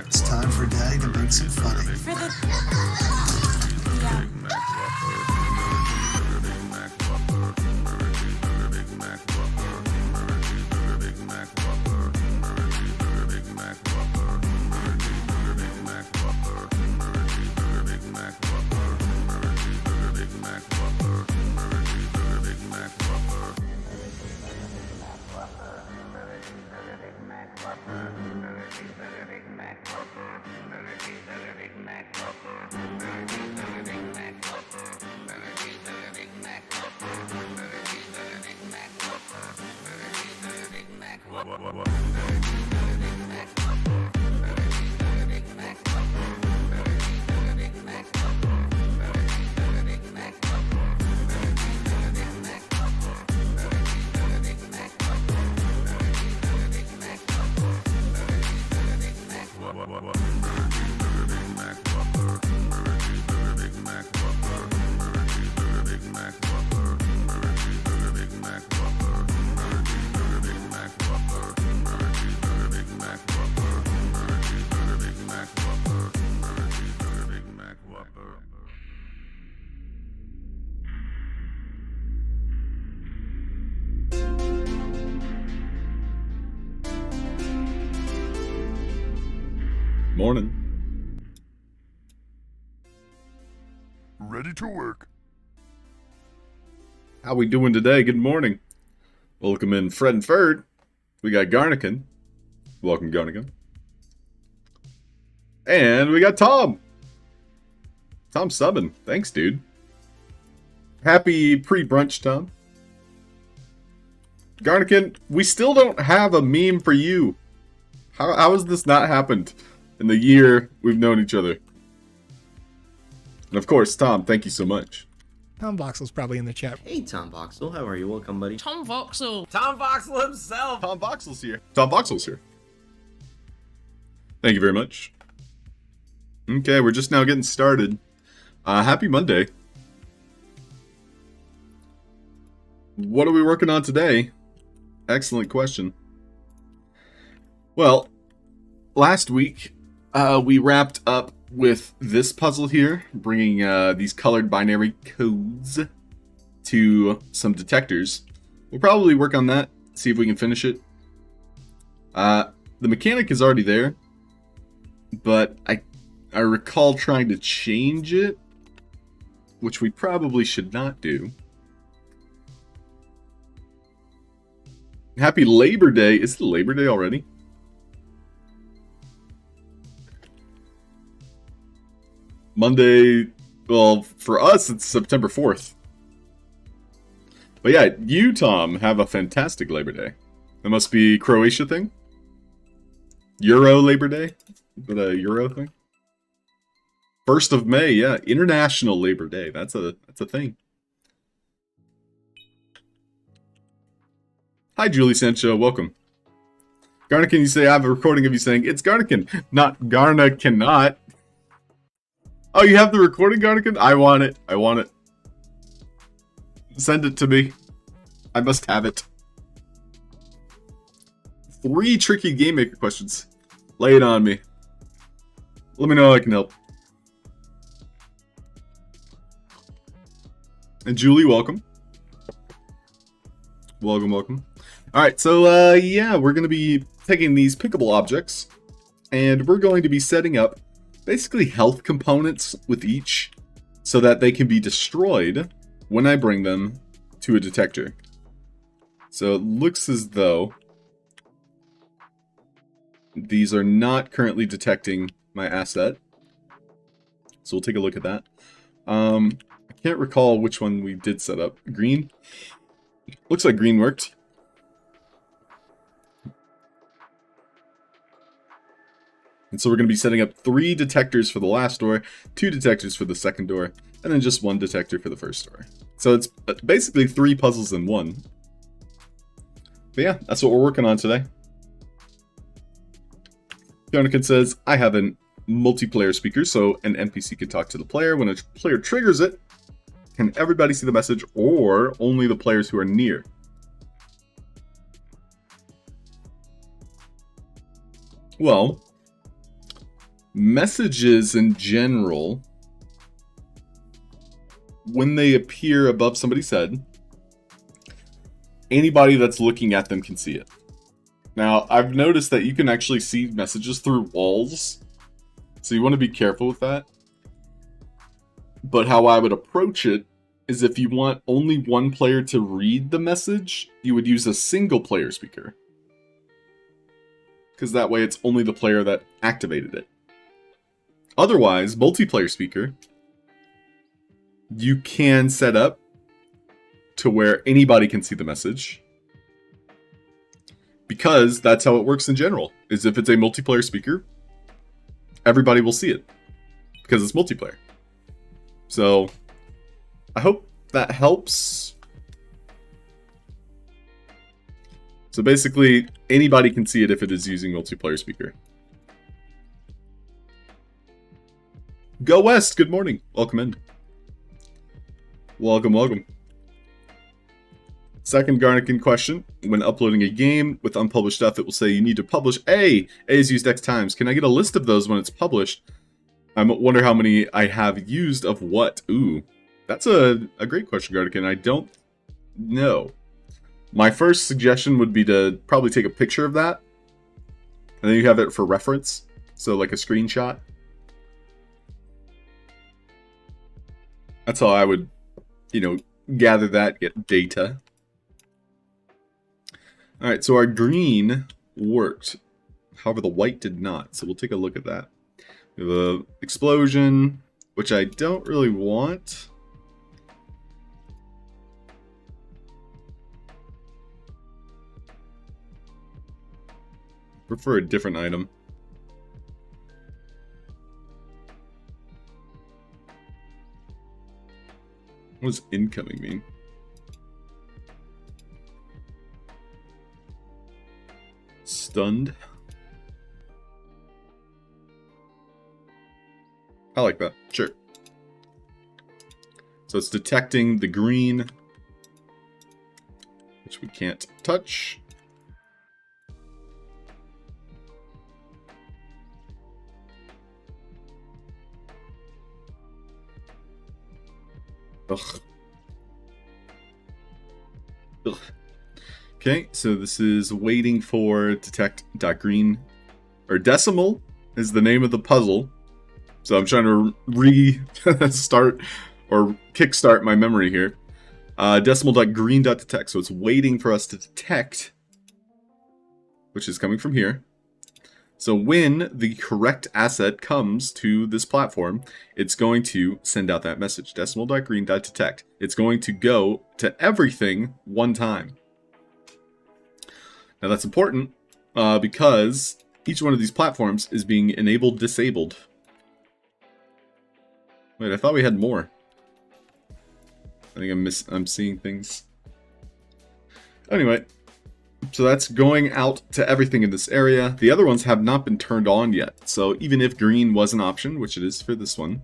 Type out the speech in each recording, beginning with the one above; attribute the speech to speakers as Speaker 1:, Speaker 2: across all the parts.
Speaker 1: It's time for Daddy to make some funny.
Speaker 2: Morning.
Speaker 3: Ready to work.
Speaker 2: How we doing today? Good morning. Welcome in Fred and Ferd. We got Garnican. Welcome, Garnican. And we got Tom. Tom subbing. Thanks, dude. Happy pre-brunch, Tom. Garnican, we still don't have a meme for you. How has this not happened in the year we've known each other? And of course, Tom, thank you so much.
Speaker 4: Tom Voxel's probably in the chat.
Speaker 5: Hey, Tom Voxel, how are you? Welcome, buddy.
Speaker 6: Tom Voxel.
Speaker 7: Tom Voxel himself.
Speaker 2: Tom Voxel's here. Tom Voxel's here. Thank you very much. Okay, we're just now getting started. Happy Monday. What are we working on today? Excellent question. Well, last week we wrapped up with this puzzle here, bringing these colored binary codes to some detectors. We'll probably work on that, see if we can finish it. The mechanic is already there, but I recall trying to change it, which we probably should not do. Happy Labor Day. Is it Labor Day already? Monday, well, for us, it's September 4th. But yeah, you, Tom, have a fantastic Labor Day. That must be Croatia thing? Euro Labor Day? Is it a Euro thing? 1st of May, yeah. International Labor Day. That's a thing. Hi, Julie Sancho. Welcome. Garnican, you say I have a recording of you saying, it's Garnican, not Garna cannot. Oh, you have the recording, Garnican? I want it. I want it. Send it to me. I must have it. 3 tricky Game Maker questions. Lay it on me. Let me know how I can help. And Julie, welcome. Welcome, welcome. Alright, so, yeah, we're going to be taking these pickable objects, and we're going to be setting up basically health components with each, so that they can be destroyed when I bring them to a detector. So it looks as though these are not currently detecting my asset. So we'll take a look at that. I can't recall which one we did set up. Green? Looks like green worked. And so we're going to be setting up 3 detectors for the last door, 2 detectors for the second door, and then just 1 detector for the first door. So it's basically 3 puzzles in 1. But yeah, that's what we're working on today. Jonathan says, I have a multiplayer speaker, so an NPC can talk to the player. When a player triggers it, can everybody see the message or only the players who are near? Well, messages in general, when they appear above somebody's head, anybody that's looking at them can see it. Now, I've noticed that you can actually see messages through walls, so you want to be careful with that. But how I would approach it is if you want only one player to read the message, you would use a single player speaker. Because that way it's only the player that activated it. Otherwise, multiplayer speaker, you can set up to where anybody can see the message. Because that's how it works in general, is if it's a multiplayer speaker, everybody will see it. Because it's multiplayer. So, I hope that helps. So basically, anybody can see it if it is using multiplayer speaker. Go West, good morning. Welcome in. Welcome, welcome. Second Garnican question. When uploading a game with unpublished stuff, it will say you need to publish A. A is used X times. Can I get a list of those when it's published? I wonder how many I have used of what. Ooh, that's a great question, Garnican. I don't know. My first suggestion would be to probably take a picture of that. And then you have it for reference. So like a screenshot. That's how I would, gather that, get data. Alright, so our green worked. However, the white did not. So we'll take a look at that. We have an explosion, which I don't really want. Prefer a different item. What does incoming mean? Stunned. I like that. Sure. So it's detecting the green, which we can't touch. Ugh. Ugh. Okay, so this is waiting for detect.green, or decimal is the name of the puzzle. So I'm trying to restart or kickstart my memory here. Decimal.green.detect, so it's waiting for us to detect, which is coming from here. So when the correct asset comes to this platform, it's going to send out that message, decimal.green.detect. It's going to go to everything one time. Now that's important because each one of these platforms is being enabled, disabled. Wait, I thought we had more. I think I'm seeing things. Anyway, so that's going out to everything in this area. The other ones have not been turned on yet. So even if green was an option, which it is for this one,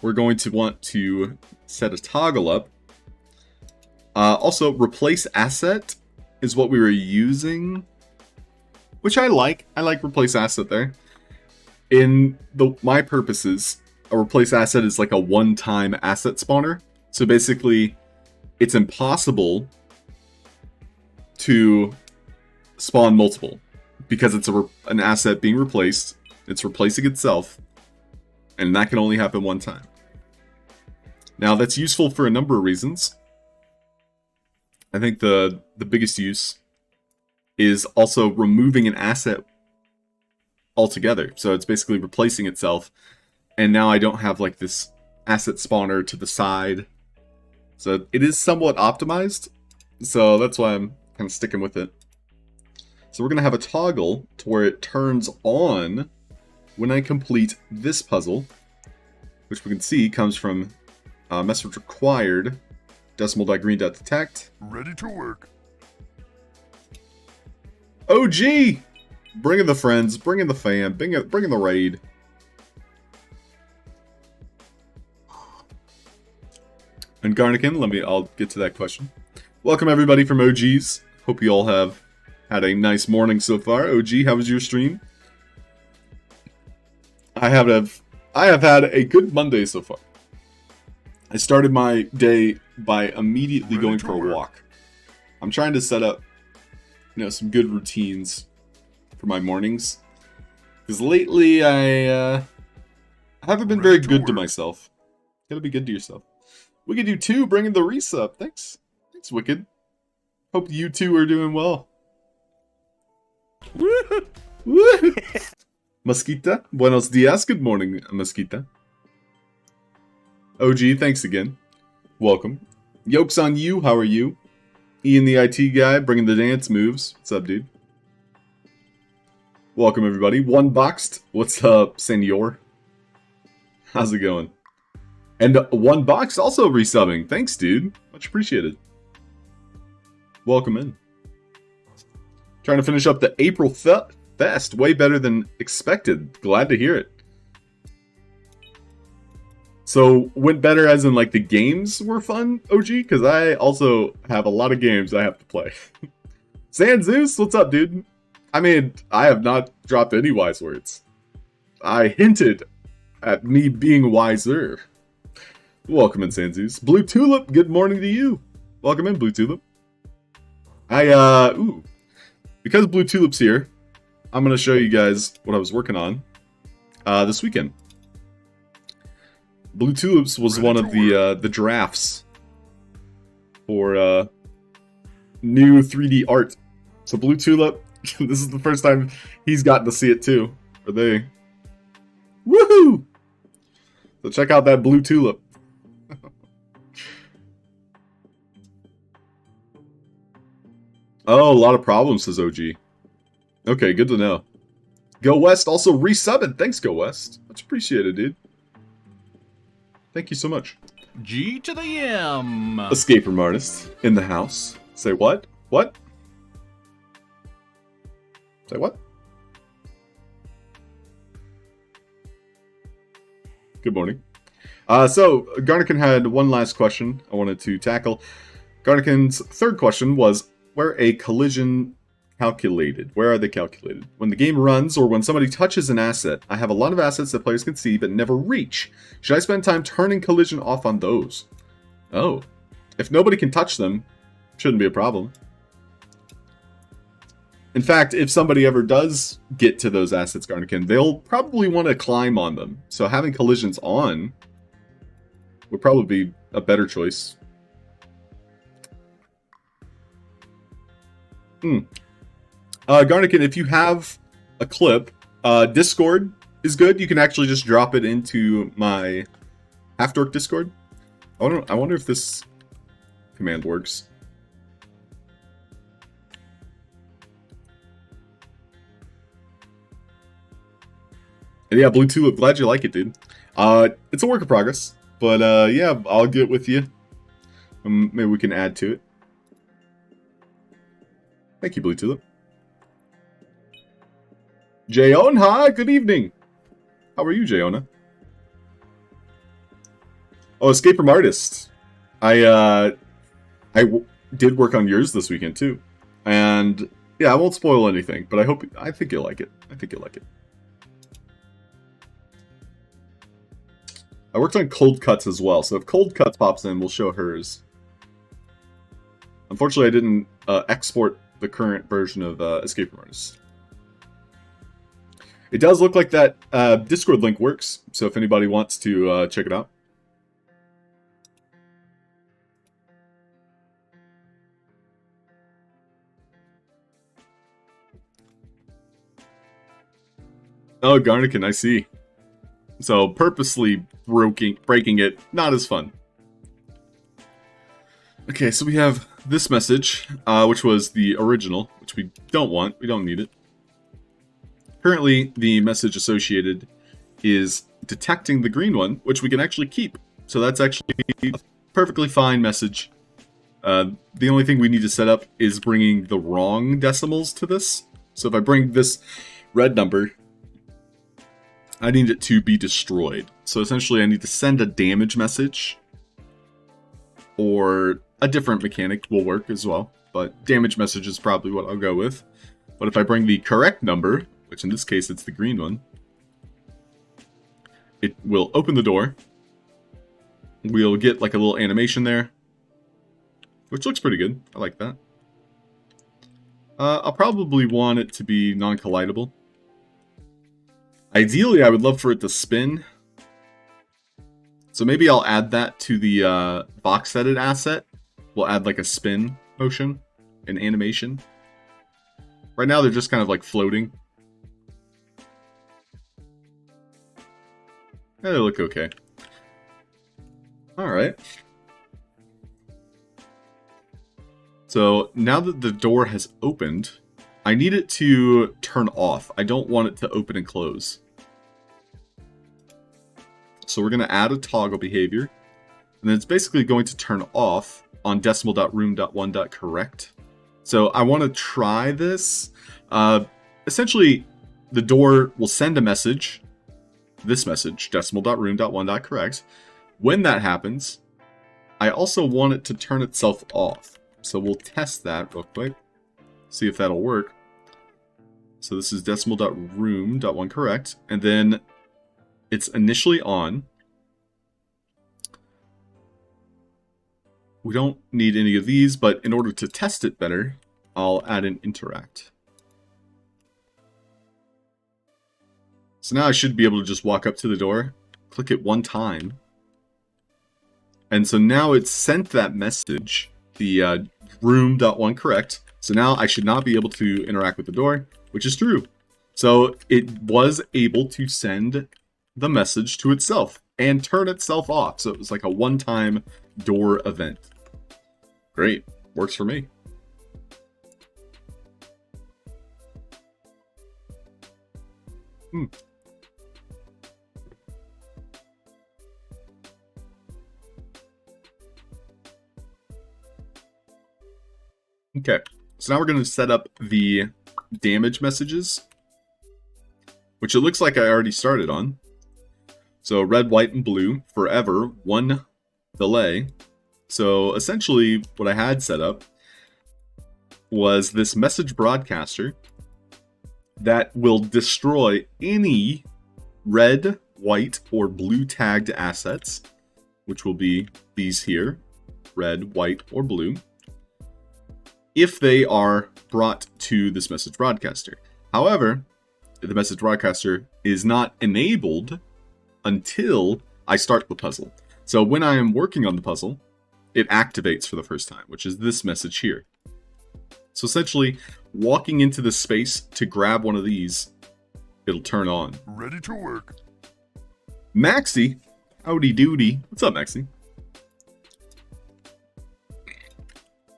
Speaker 2: we're going to want to set a toggle up. Also, replace asset is what we were using, which I like. I like replace asset there. In my purposes, a replace asset is like a one-time asset spawner. So basically, it's impossible to spawn multiple because it's an asset being replaced. It's replacing itself, and that can only happen one time. Now, that's useful for a number of reasons. I think the biggest use is also removing an asset altogether. So it's basically replacing itself. And now I don't have like this asset spawner to the side. So it is somewhat optimized. So that's why I'm kind of sticking with it. So we're going to have a toggle to where it turns on when I complete this puzzle, which we can see comes from message required, decimal.green.detect.
Speaker 3: Ready to work.
Speaker 2: OG! Bring in the friends, bring in the fam, bring in the raid. And Garnican, I'll get to that question. Welcome everybody from OGs. Hope you all have had a nice morning so far. OG, how was your stream? I have had a good Monday so far. I started my day by immediately going for a walk. I'm trying to set up, some good routines for my mornings. Because lately I haven't been very good to myself. Gotta be good to yourself. Wicked, you too, bringing the resub. Thanks, Wicked. Hope you two are doing well. Mosquita, buenos dias. Good morning, Mosquita. OG, thanks again. Welcome. Yoke's on you. How are you? Ian, the IT guy, bringing the dance moves. What's up, dude? Welcome, everybody. One Boxed. What's up, senor? How's it going? And One Box also resubbing. Thanks, dude. Much appreciated. Welcome in. Trying to finish up the April Fest. Way better than expected. Glad to hear it. So, went better as in, like, the games were fun, OG? Because I also have a lot of games I have to play. Sand Zeus, what's up, dude? I mean, I have not dropped any wise words. I hinted at me being wiser. Welcome in, Sand Zeus. Blue Tulip, good morning to you. Welcome in, Blue Tulip. Because Blue Tulip's here, I'm going to show you guys what I was working on this weekend. Blue Tulips was one of the drafts for new 3D art. So Blue Tulip, this is the first time he's gotten to see it too. Are they? Woohoo! So check out that Blue Tulip. Oh, a lot of problems, says OG. Okay, good to know. Go West also resubbed. Thanks, Go West. Much appreciated, dude. Thank you so much.
Speaker 6: G to the M.
Speaker 2: Escape room artist in the house. Say what? What? Say what? Good morning. So, Garnican had one last question I wanted to tackle. Garnican's third question was, where a collision calculated? Where are they calculated? When the game runs or when somebody touches an asset. I have a lot of assets that players can see but never reach. Should I spend time turning collision off on those? Oh. If nobody can touch them, shouldn't be a problem. In fact, if somebody ever does get to those assets, Garnican, they'll probably want to climb on them. So having collisions on would probably be a better choice. Garnican, if you have a clip, Discord is good. You can actually just drop it into my Halfd0rk Discord. I wonder if this command works. And yeah, Blue Tulip, glad you like it, dude. It's a work in progress, but yeah, I'll get with you. Maybe we can add to it. Thank you, Blue Tulip. Jayona, hi, good evening. How are you, Jayona? Oh, Escape Room Artist. I did work on yours this weekend too, and yeah, I won't spoil anything, but I think you'll like it. I think you'll like it. I worked on Cold Cuts as well, so if Cold Cuts pops in, we'll show hers. Unfortunately, I didn't export the current version of Escape Room Artist. It does look like that Discord link works, so if anybody wants to check it out. Oh, Garnican, I see. So, purposely breaking it, not as fun. Okay, so we have this message, which was the original, which we don't want. We don't need it. Currently, the message associated is detecting the green one, which we can actually keep. So that's actually a perfectly fine message. The only thing we need to set up is bringing the wrong decimals to this. So if I bring this red number, I need it to be destroyed. So essentially I need to send a damage message, or a different mechanic will work as well, but damage message is probably what I'll go with. But if I bring the correct number, which in this case it's the green one, it will open the door. We'll get like a little animation there, which looks pretty good. I like that. I'll probably want it to be non-collidable. Ideally, I would love for it to spin. So maybe I'll add that to the box edit asset. We'll add like a spin motion, an animation. Right now they're just kind of like floating. Yeah, they look okay. Alright. So now that the door has opened, I need it to turn off. I don't want it to open and close. So we're going to add a toggle behavior. And then it's basically going to turn off on decimal.room.1.correct. So I want to try this. Essentially, the door will send a message. This message, decimal.room.1.correct. When that happens, I also want it to turn itself off. So we'll test that real quick. See if that'll work. So this is decimal.room.1.correct. And then it's initially on. We don't need any of these, but in order to test it better, I'll add an interact. So now I should be able to just walk up to the door, click it one time. And so now it's sent that message, the room.1.correct. So now I should not be able to interact with the door, which is true. So it was able to send the message to itself and turn itself off. So it was like a one-time door event. Great. Works for me. Okay, so now we're going to set up the damage messages, which it looks like I already started on. So red, white, and blue, forever, one delay. So essentially what I had set up was this message broadcaster that will destroy any red, white, or blue tagged assets, which will be these here, red, white, or blue, if they are brought to this message broadcaster. However, the message broadcaster is not enabled until I start the puzzle. So when I am working on the puzzle, it activates for the first time, which is this message here. So essentially, walking into the space to grab one of these, it'll turn on.
Speaker 3: Ready to work.
Speaker 2: Maxie, howdy doody. What's up, Maxie?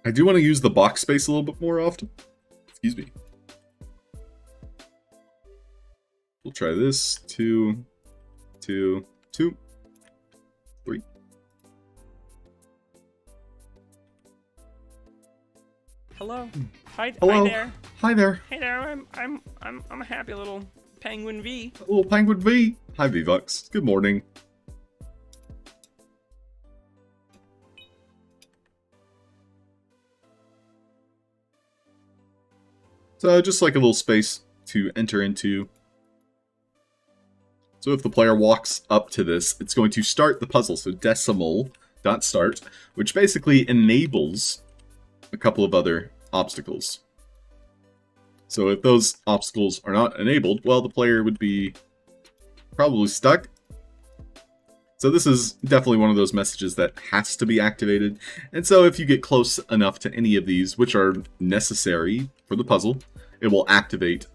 Speaker 2: I do want to use the box space a little bit more often. Excuse me. We'll try this. 2, 2, 2, 3.
Speaker 7: Hello. Hi,
Speaker 2: Hello.
Speaker 7: Hi there.
Speaker 2: Hi there.
Speaker 7: Hey there. I'm a happy little penguin V.
Speaker 2: A little penguin V. Hi, VOX. Good morning. So just like a little space to enter into. So if the player walks up to this, it's going to start the puzzle. So decimal.start, which basically enables a couple of other obstacles. So if those obstacles are not enabled, well, the player would be probably stuck. So this is definitely one of those messages that has to be activated. And so if you get close enough to any of these, which are necessary for the puzzle, it will activate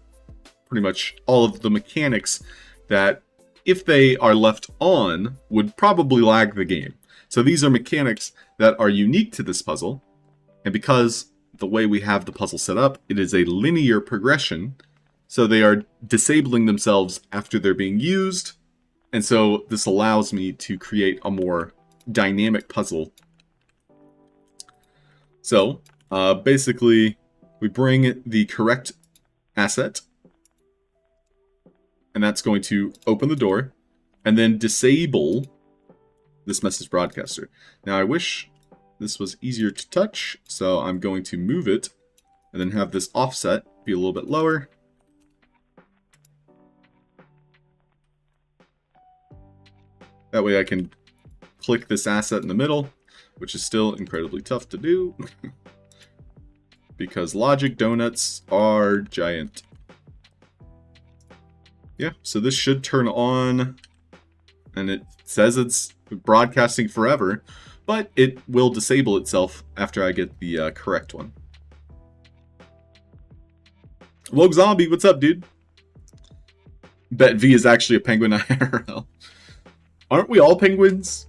Speaker 2: pretty much all of the mechanics that, if they are left on, would probably lag the game. So these are mechanics that are unique to this puzzle, and because the way we have the puzzle set up, it is a linear progression, so they are disabling themselves after they're being used, and so this allows me to create a more dynamic puzzle. So, basically, we bring the correct asset, and that's going to open the door, and then disable this message broadcaster. Now, I wish this was easier to touch, so I'm going to move it, and then have this offset be a little bit lower. That way I can click this asset in the middle, which is still incredibly tough to do. Because logic donuts are giant. Yeah, so this should turn on, and it says it's broadcasting forever, but it will disable itself after I get the correct one. Woke Zombie, what's up, dude? Bet V is actually a penguin IRL. Aren't we all penguins?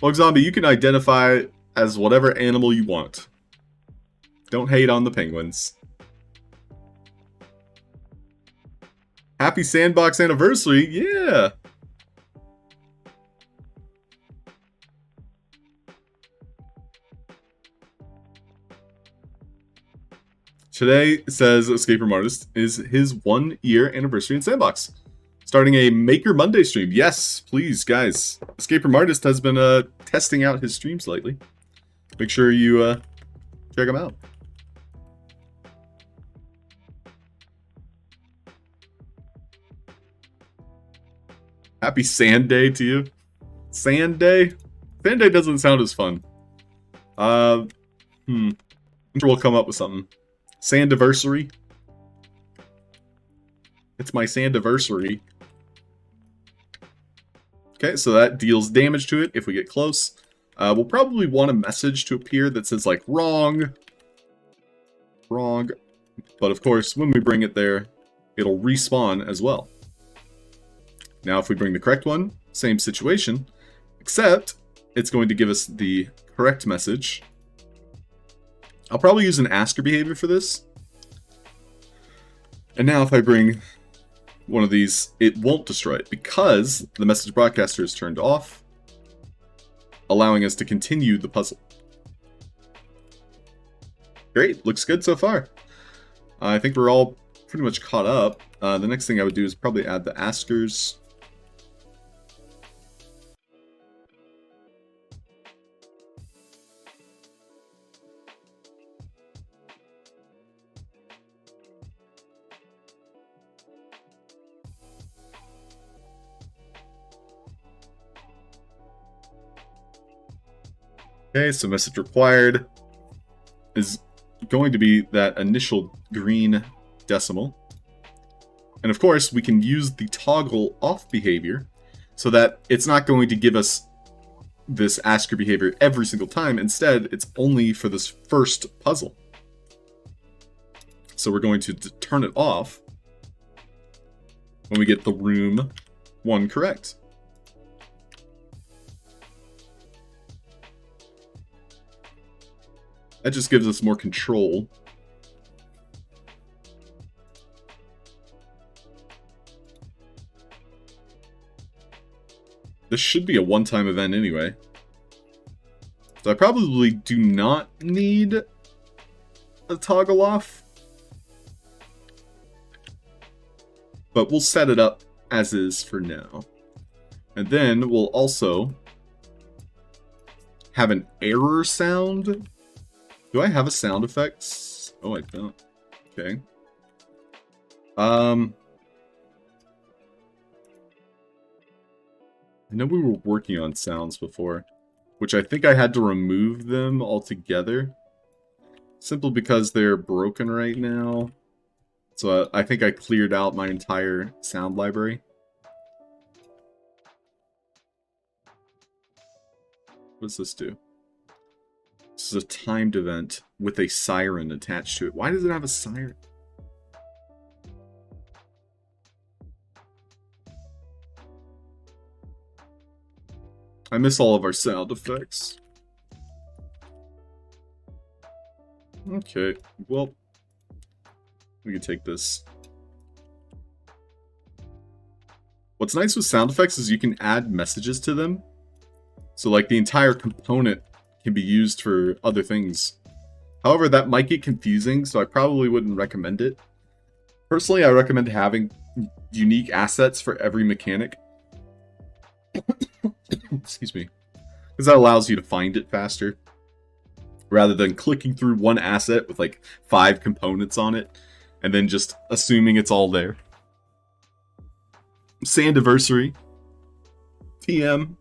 Speaker 2: Woke Zombie, you can identify as whatever animal you want. Don't hate on the penguins. Happy Sandbox anniversary, yeah! Today, says Escape Room Artist, is his 1-year anniversary in Sandbox. Starting a Maker Monday stream. Yes, please, guys. Escape Room Artist has been testing out his streams lately. Make sure you check him out. Happy Sand Day to you. Sand Day? Sand Day doesn't sound as fun. I'm sure we'll come up with something. Sandiversary. It's my Sandiversary. Okay, so that deals damage to it if we get close. We'll probably want a message to appear that says, like, wrong. Wrong. But of course, when we bring it there, it'll respawn as well. Now, if we bring the correct one, same situation, except it's going to give us the correct message. I'll probably use an asker behavior for this. And now if I bring one of these, it won't destroy it because the message broadcaster is turned off, allowing us to continue the puzzle. Great, looks good so far. I think we're all pretty much caught up. The next thing I would do is probably add the askers. Okay, so message required is going to be that initial green decimal. And of course, we can use the toggle off behavior so that it's not going to give us this asker behavior every single time. Instead, it's only for this first puzzle. So we're going to turn it off when we get the room 1 correct. That just gives us more control. This should be a one-time event anyway. So I probably do not need a toggle off. But we'll set it up as is for now. And then we'll also have an error sound. Do I have a sound effects? Oh, I don't. Okay. I know we were working on sounds before, which I think I had to remove them altogether. Simply because they're broken right now. So I think I cleared out my entire sound library. What does this do? This is a timed event with a siren attached to it. Why does it have a siren? I miss all of our sound effects. Okay, well, we can take this. What's nice with sound effects is you can add messages to them. So like the entire component can be used for other things. However, that might get confusing, so I probably wouldn't recommend it. Personally, I recommend having unique assets for every mechanic. Excuse me. Because that allows you to find it faster. Rather than clicking through one asset with like 5 components on it, and then just assuming it's all there. Sandbox. TM.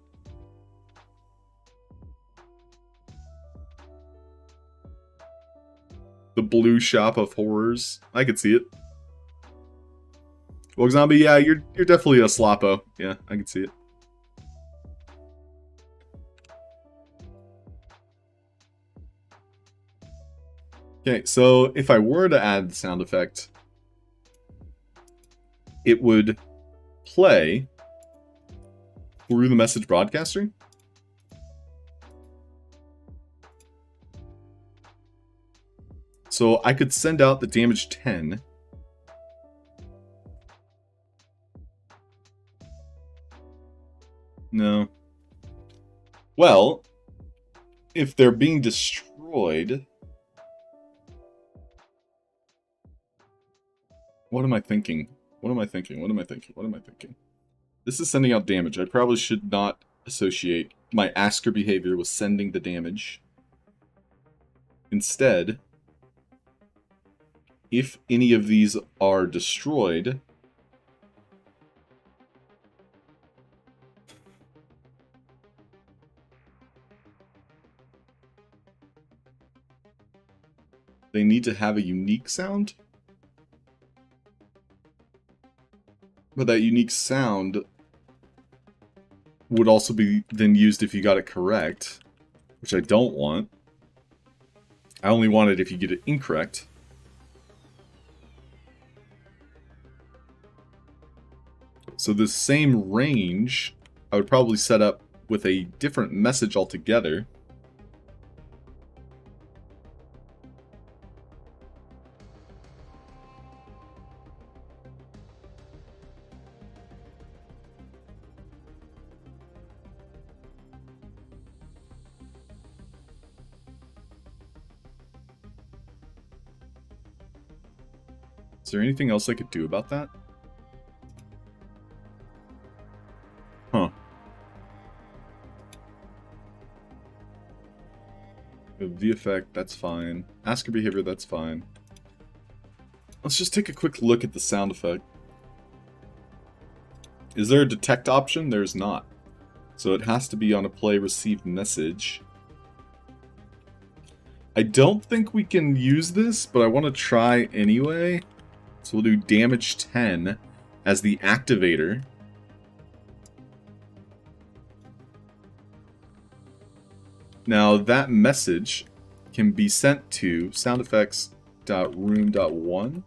Speaker 2: The blue shop of horrors. I could see it. Well, Zombie, yeah, you're definitely a sloppo. Yeah, I can see it. Okay, so if I were to add the sound effect, it would play through the message broadcaster. So I could send out the damage 10. No. Well, if they're being destroyed... What am I thinking? What am I thinking? What am I thinking? What am I thinking? This is sending out damage. I probably should not associate my asker behavior with sending the damage. Instead, if any of these are destroyed, they need to have a unique sound. But that unique sound would also be then used if you got it correct, which I don't want. I only want it if you get it incorrect. So this same range, I would probably set up with a different message altogether. Is there anything else I could do about that? Huh. The effect, that's fine. Asker behavior, that's fine. Let's just take a quick look at the sound effect. Is there a detect option? There's not. So it has to be on a play received message. I don't think we can use this, but I want to try anyway. So we'll do damage 10 as the activator. Now that message can be sent to soundeffects.room.1.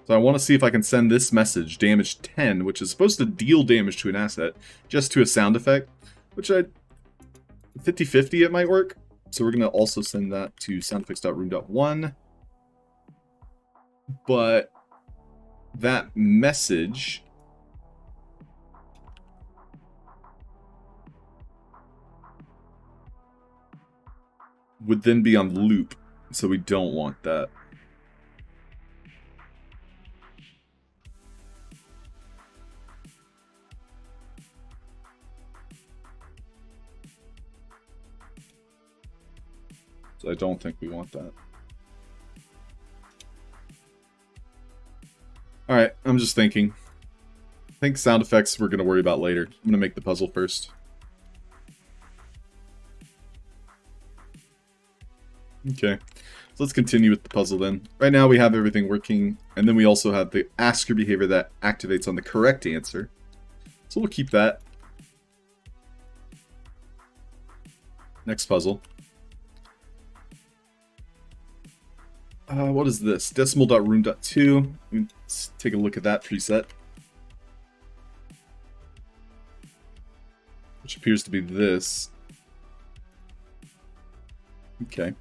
Speaker 2: So I want to see if I can send this message, damage 10, which is supposed to deal damage to an asset, just to a sound effect, which 50-50 it might work. So we're going to also send that to soundeffects.room.1. But that message would then be on loop, so we don't want that. So I don't think we want that. Alright, I'm just thinking. I think sound effects we're going to worry about later. I'm going to make the puzzle first. Okay, so let's continue with the puzzle then. Right now we have everything working, and then we also have the asker behavior that activates on the correct answer. So we'll keep that. Next puzzle. What is this? Decimal.room.2. Let's take a look at that preset, which appears to be this. Okay.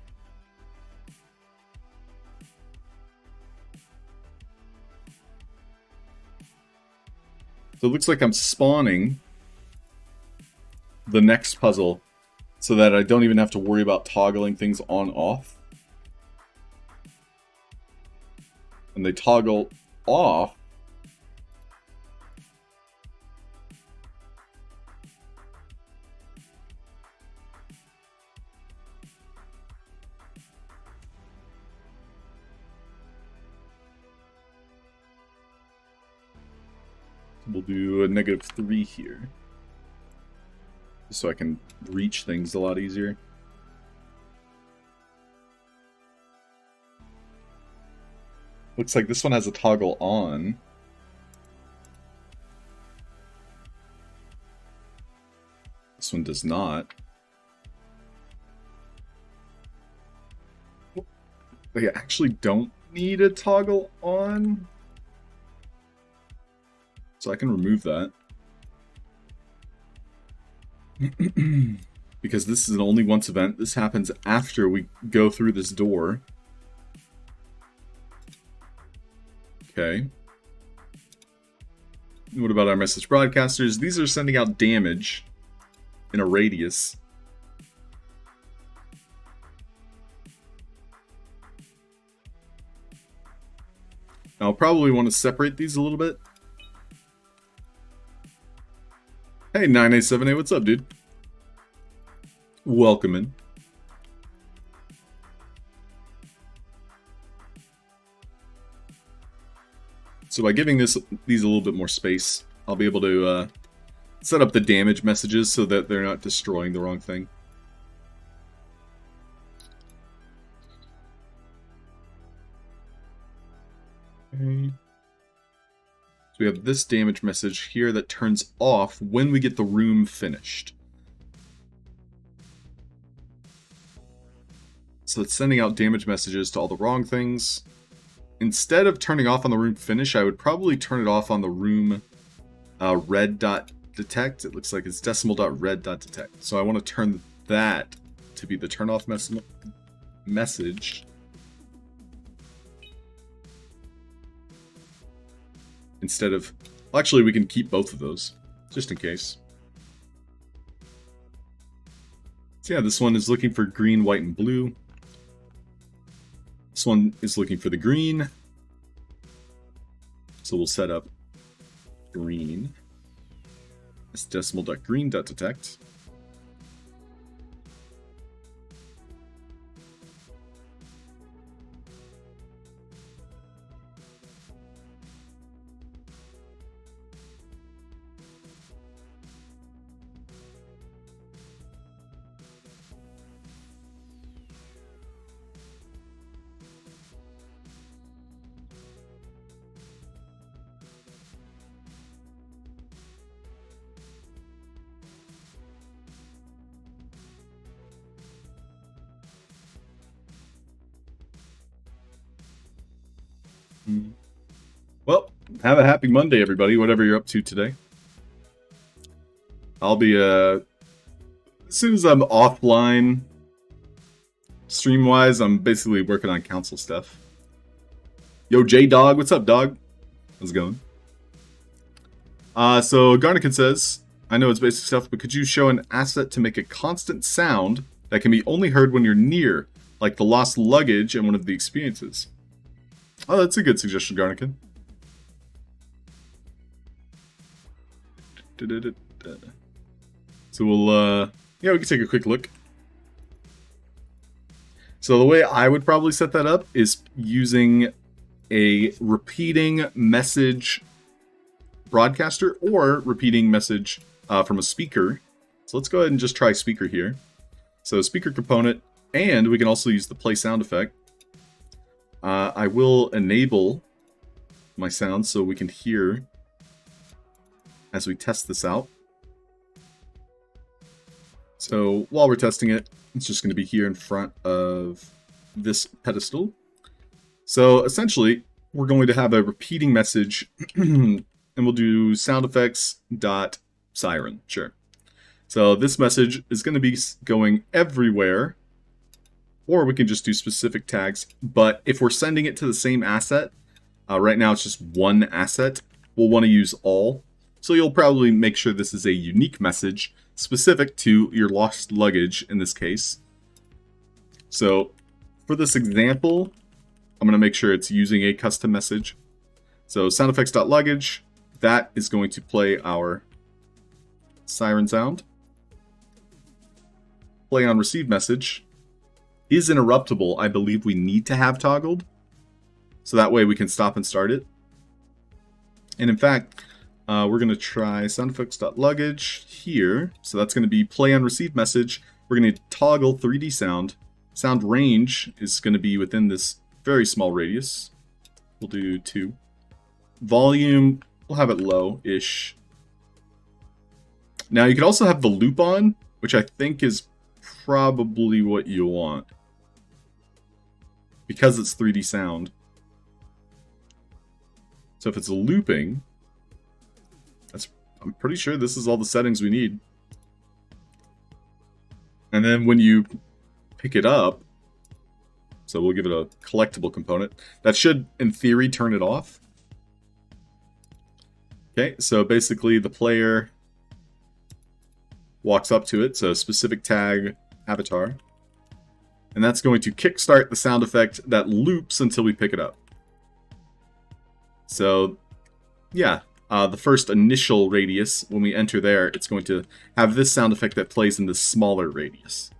Speaker 2: So it looks like I'm spawning the next puzzle so that I don't even have to worry about toggling things on-off. And they toggle off we'll do a -3 here, so I can reach things a lot easier. Looks like this one has a toggle on. This one does not. They actually don't need a toggle on. So I can remove that. Because this is an only once event. This happens after we go through this door. Okay. What about our message broadcasters? These are sending out damage in a radius. Now, I'll probably want to separate these a little bit. Hey, 9878, what's up, dude? Welcome in. So by giving these a little bit more space, I'll be able to set up the damage messages so that they're not destroying the wrong thing. Okay. So we have this damage message here that turns off when we get the room finished. So it's sending out damage messages to all the wrong things. Instead of turning off on the room finish, I would probably turn it off on the room red.detect. It looks like it's decimal.red.detect. So I want to turn that to be the turn off message. Instead of... Well, actually, we can keep both of those, just in case. So yeah, this one is looking for green, white, and blue. This one is looking for the green. So we'll set up green. It's decimal.green.detect. Well, have a happy Monday, everybody, whatever you're up to today. I'll be, as soon as I'm offline, stream-wise, I'm basically working on council stuff. Yo, J-Dog, what's up, dog? How's it going? So, Garnican says, I know it's basic stuff, but could you show an asset to make a constant sound that can be only heard when you're near, like the lost luggage in one of the experiences? Oh, that's a good suggestion, Garnican. So we'll, yeah, we can take a quick look. So the way I would probably set that up is using a repeating message broadcaster or repeating message from a speaker. So let's go ahead and just try speaker here. So speaker component, and we can also use the play sound effect. I will enable my sound so we can hear as we test this out. So while we're testing it, it's just going to be here in front of this pedestal. So essentially, we're going to have a repeating message, and we'll do sound effects dot siren. Sure. So this message is going to be going everywhere, or we can just do specific tags. But if we're sending it to the same asset, right now it's just one asset, we'll want to use all. So you'll probably make sure this is a unique message specific to your lost luggage in this case. So for this example, I'm going to make sure it's using a custom message. So soundeffects.luggage, that is going to play our siren sound. Play on receive message is interruptible. I believe we need to have toggled, so that way we can stop and start it. And in fact, we're going to try soundeffects.luggage here. So that's going to be play on receive message. We're going to toggle 3D sound. Sound range is going to be within this very small radius. We'll do 2. Volume, we'll have it low-ish. Now you could also have the loop on, which I think is probably what you want, because it's 3D sound. So if it's looping, I'm pretty sure this is all the settings we need. And then when you pick it up, so we'll give it a collectible component, that should, in theory, turn it off. Okay, so basically the player walks up to it, so specific tag avatar, and that's going to kickstart the sound effect that loops until we pick it up. So, yeah, the first initial radius, when we enter there, it's going to have this sound effect that plays in the smaller radius.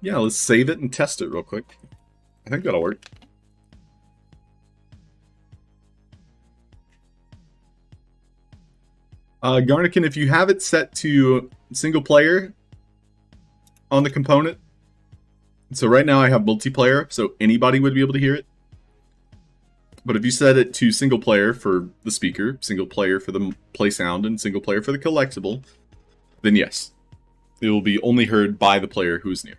Speaker 2: Yeah, let's save it and test it real quick. I think that'll work. Garnican, if you have it set to single player on the component, so right now I have multiplayer, so anybody would be able to hear it. But if you set it to single player for the speaker, single player for the play sound, and single player for the collectible, then yes, it will be only heard by the player who's near.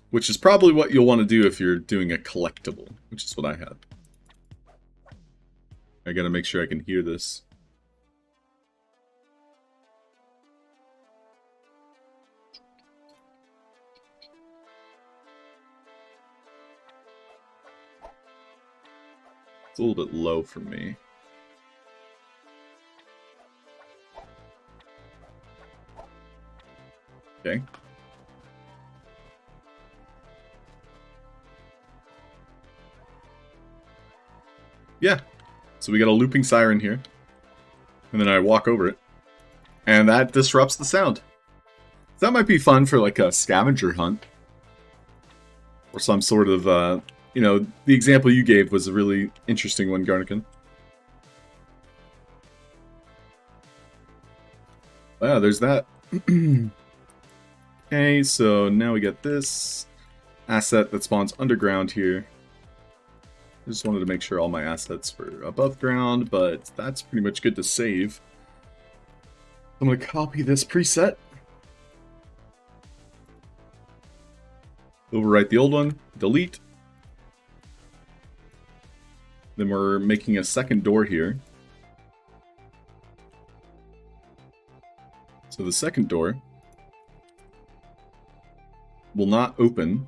Speaker 2: Which is probably what you'll want to do if you're doing a collectible, which is what I have. I gotta make sure I can hear this. It's a little bit low for me. Okay. Yeah. So we got a looping siren here. And then I walk over it. And that disrupts the sound. So that might be fun for like a scavenger hunt. Or some sort of, you know, the example you gave was a really interesting one, Garnican. Yeah, there's that. Okay, so now we get this asset that spawns underground here. I just wanted to make sure all my assets were above ground, but that's pretty much good to save. I'm going to copy this preset. Overwrite the old one, delete. Then we're making a second door here. So the second door will not open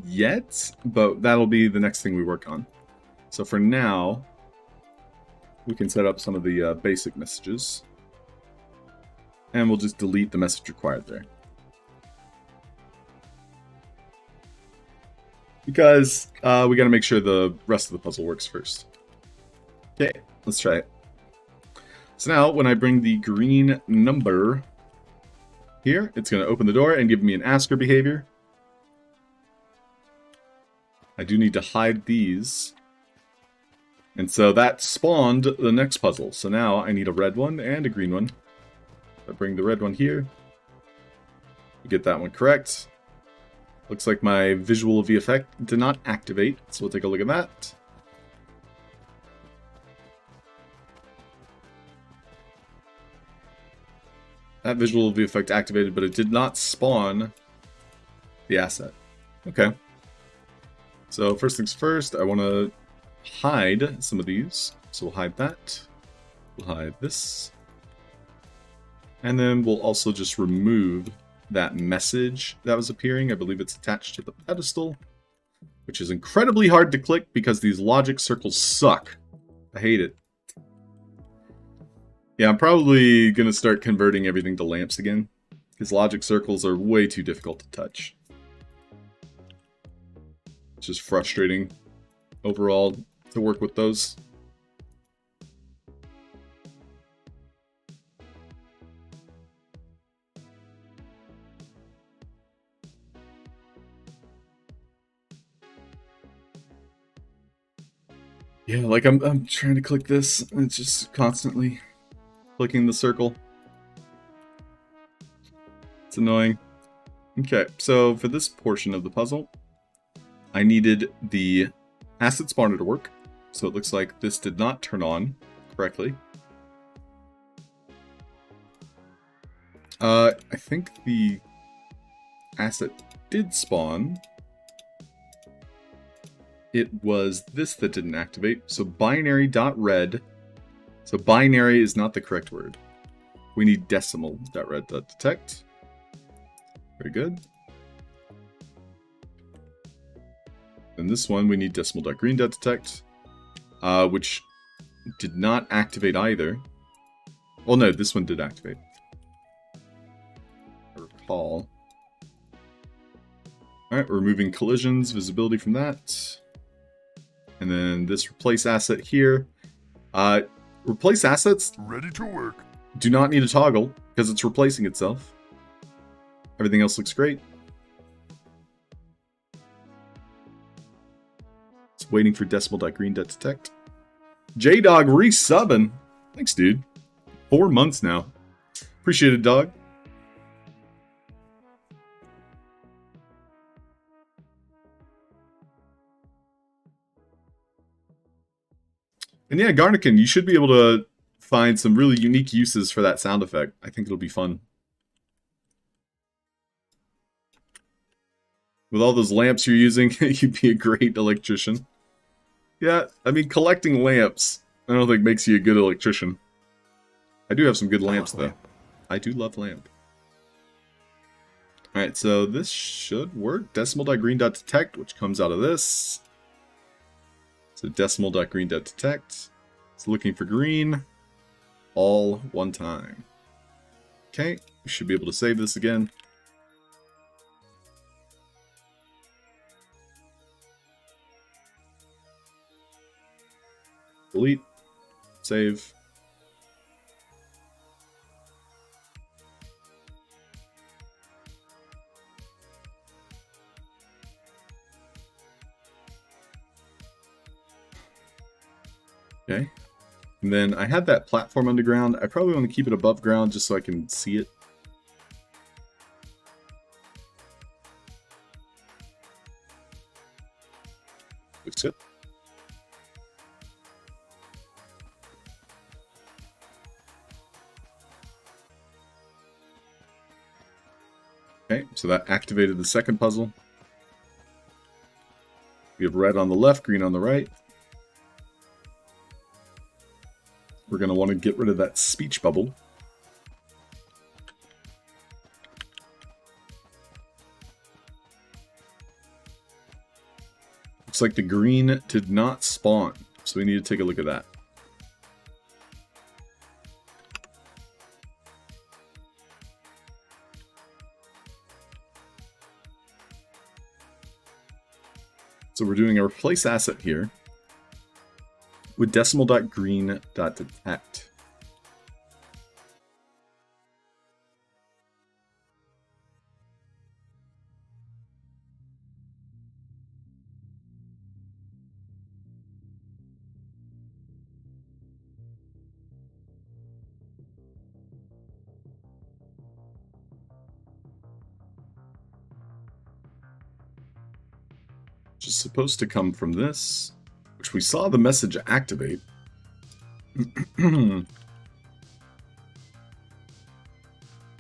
Speaker 2: yet, but that'll be the next thing we work on. So for now, we can set up some of the basic messages. And we'll just delete the message required there. Because we gotta make sure the rest of the puzzle works first. Okay, let's try it. So now, when I bring the green number here, it's gonna open the door and give me an asker behavior. I do need to hide these. And so that spawned the next puzzle. So now I need a red one and a green one. I bring the red one here. Get that one correct. Looks like my visual VFX did not activate, so we'll take a look at that. That visual VFX activated, but it did not spawn the asset. Okay. So first things first, I want to hide some of these. So we'll hide that. We'll hide this. And then we'll also just remove that message that was appearing. I believe it's attached to the pedestal, which is incredibly hard to click because these logic circles suck. I hate it. Yeah, I'm probably going to start converting everything to lamps again, because logic circles are way too difficult to touch. It's just frustrating overall to work with those. Yeah, like I'm trying to click this, and it's just constantly clicking the circle. It's annoying. Okay, so for this portion of the puzzle, I needed the acid spawner to work. So it looks like this did not turn on correctly. I think the acid did spawn. It was this that didn't activate. So binary.red. So binary is not the correct word. We need decimal.red.detect. Very good. And this one we need decimal.green.detect, which did not activate either. Well, no, this one did activate. I recall. Alright, we're removing collisions, visibility from that. And then this replace asset here. Replace assets
Speaker 3: Ready to work.
Speaker 2: do not need a toggle because it's replacing itself. Everything else looks great. It's waiting for decimal.green.detect. J-Dog resubbing. Thanks, dude. 4 months now. Appreciate it, dog. And yeah, Garnican, you should be able to find some really unique uses for that sound effect. I think it'll be fun. With all those lamps you're using, you'd be a great electrician. Yeah, I mean, collecting lamps, I don't think makes you a good electrician. I do have some good lamps, though. I do love lamp. Alright, so this should work. Decimal.green.detect, which comes out of this. So decimal.green.detect. It's looking for green. All one time. Okay, we should be able to save this again. Delete. Save. Okay. And then I had that platform underground. I probably want to keep it above ground just so I can see it. Looks good. Okay, so that activated the second puzzle. We have red on the left, green on the right. We're going to want to get rid of that speech bubble. Looks like the green did not spawn, so we need to take a look at that. So we're doing a replace asset here with decimal.green.detect. Which is supposed to come from this, which we saw the message activate.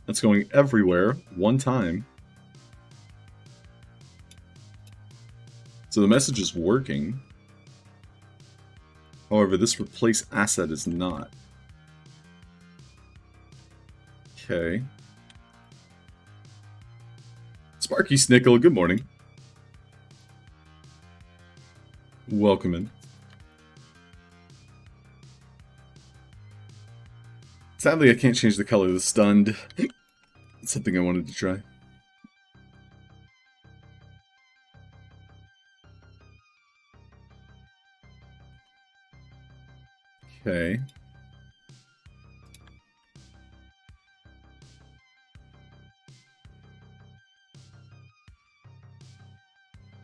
Speaker 2: That's going everywhere, one time. So the message is working. However, this replace asset is not. Okay. Sparky Snickle, good morning. Welcome in. Sadly, I can't change the color of the stunned. It's something I wanted to try. Okay.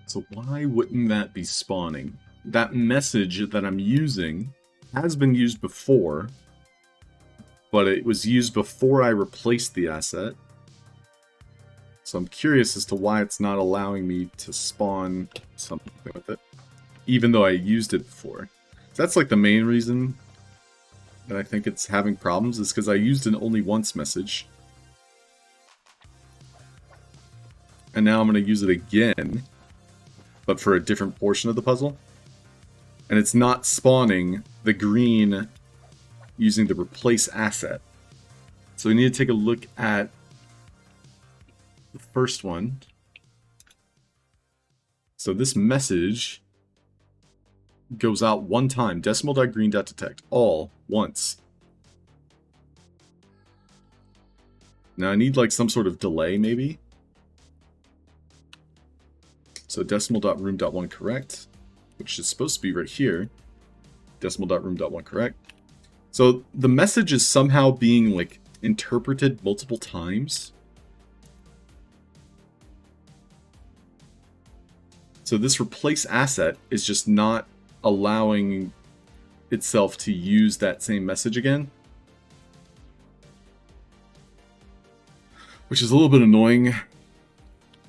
Speaker 2: So why wouldn't that be spawning? That message that I'm using has been used before, but it was used before I replaced the asset. So I'm curious as to why it's not allowing me to spawn something with it, even though I used it before. So that's like the main reason that I think it's having problems, is because I used an only once message. And now I'm going to use it again, but for a different portion of the puzzle. And it's not spawning the green using the replace asset. So we need to take a look at the first one. So this message goes out one time. Decimal.green.detect. All. Once. Now I need like some sort of delay maybe. So decimal.room.1 correct, which is supposed to be right here. Decimal.room.1 correct. So the message is somehow being like interpreted multiple times. So this replace asset is just not allowing itself to use that same message again. Which is a little bit annoying.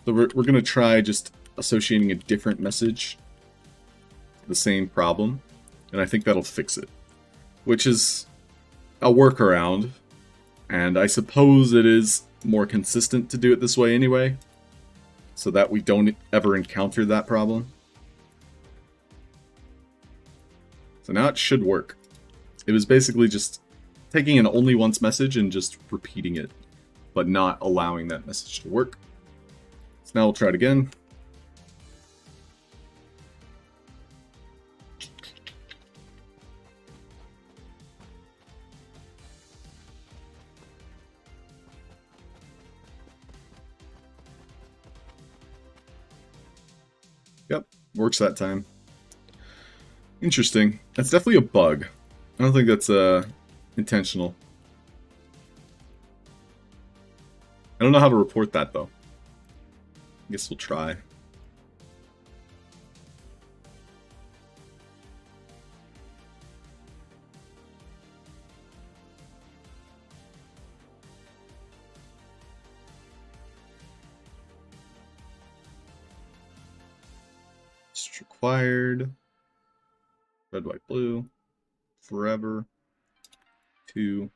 Speaker 2: So we're going to try just associating a different message to the same problem. And I think that'll fix it. Which is a workaround. And I suppose it is more consistent to do it this way anyway. So that we don't ever encounter that problem. So now it should work. It was basically just taking an only once message and just repeating it, but not allowing that message to work. So now we'll try it again. Yep, works that time. Interesting. That's definitely a bug. I don't think that's intentional. I don't know how to report that though. I guess we'll try. It's required. Red, white, blue. Forever. 2.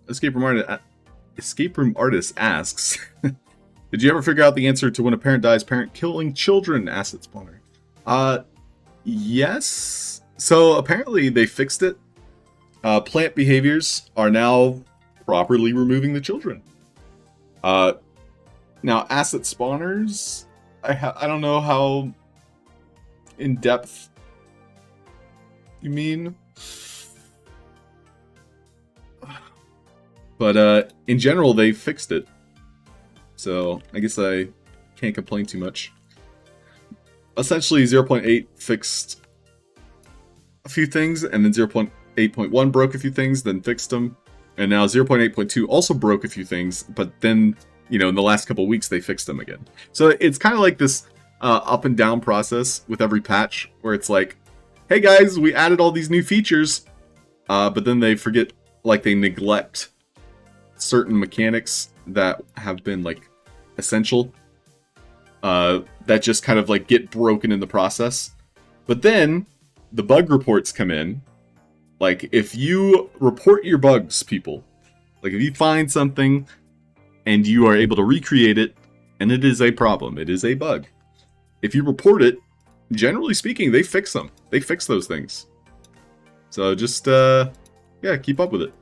Speaker 2: Escape Room Artist asks, did you ever figure out the answer to when a parent dies, parent killing children asset spawner? Yes. So apparently they fixed it. Plant behaviors are now properly removing the children. Now asset spawners, I don't know how in depth you mean. But in general, they fixed it. So I guess I can't complain too much. Essentially, 0.8 fixed a few things, and then 0.8.1 broke a few things, then fixed them. And now 0.8.2 also broke a few things, but then, you know, in the last couple of weeks, they fixed them again. So it's kind of like this up and down process with every patch, where it's like, hey guys, we added all these new features, but then they forget, like they neglect certain mechanics that have been like essential, that just kind of like get broken in the process. But then the bug reports come in. Like if you report your bugs, people, like if you find something and you are able to recreate it, and it is a problem, it is a bug, if you report it, generally speaking, they fix them. They fix those things. So just, yeah, keep up with it.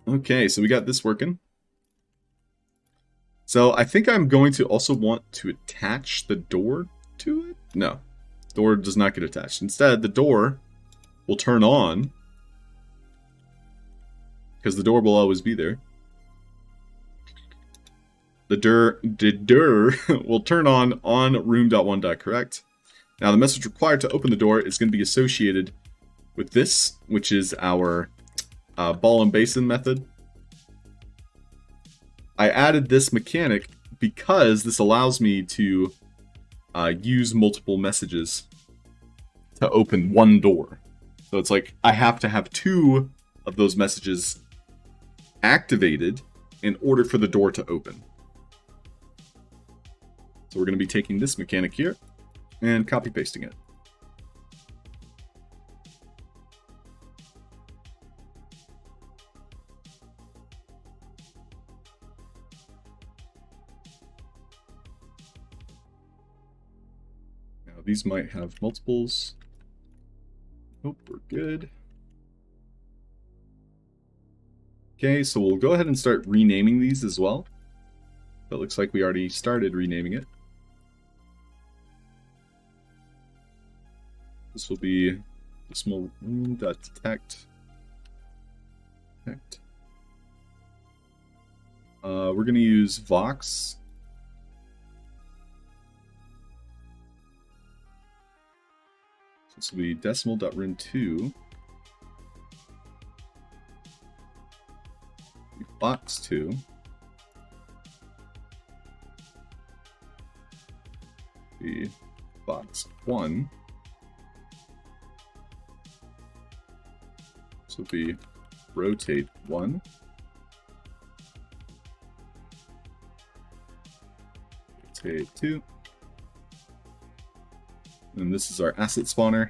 Speaker 2: Okay, so we got this working. So I think I'm going to also want to attach the door to it. No, door does not get attached. Instead, the door will turn on, because the door will always be there. The door will turn on room.1.correct. Now the message required to open the door is going to be associated with this, which is our ball and basin method. I added this mechanic because this allows me to use multiple messages to open one door. So it's like I have to have 2 of those messages activated in order for the door to open. So we're going to be taking this mechanic here and copy pasting it. Now these might have multiples. Nope, we're good. Okay, so we'll go ahead and start renaming these as well. That looks like we already started renaming it. This will be decimal room.detect. We're going to use Vox. So this will be decimal.room2. Vox 2. The Vox 1. This will be rotate 1. Rotate 2. And this is our asset spawner.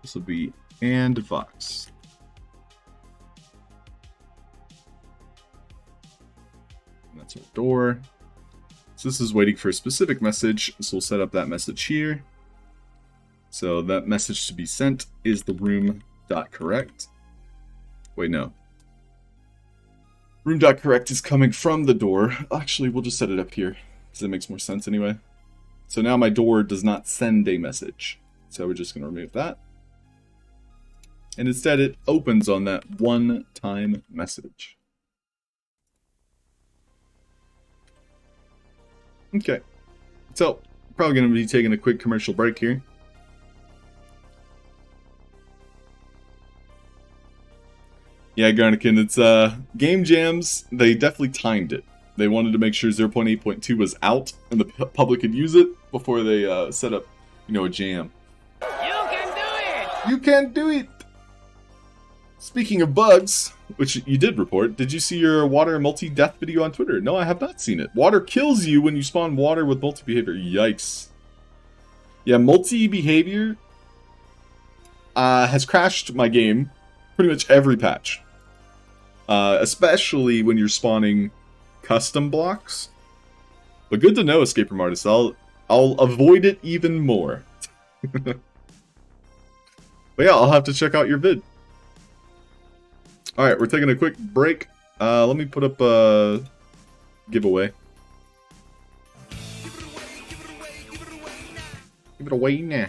Speaker 2: This will be and Vox. And that's our door. So this is waiting for a specific message, so we'll set up that message here. So that message to be sent is the room.correct. Wait, no. Room.correct is coming from the door. Actually, we'll just set it up here, because it makes more sense anyway. So now my door does not send a message. So we're just going to remove that. And instead it opens on that one-time message. Okay, so probably going to be taking a quick commercial break here. Yeah, Garnikin, it's Game Jams, they definitely timed it. They wanted to make sure 0.8.2 was out and the public could use it before they set up, you know, a jam.
Speaker 7: You can do it!
Speaker 2: You can do it! Speaking of bugs, which you did report, did you see your water multi-death video on Twitter? No, I have not seen it. Water kills you when you spawn water with multi-behavior. Yikes. Yeah, multi-behavior has crashed my game pretty much every patch. Especially when you're spawning custom blocks. But good to know, Escape from Artist. I'll avoid it even more. But yeah, I'll have to check out your vid. Alright, we're taking a quick break. Let me put up a giveaway. Give it away now.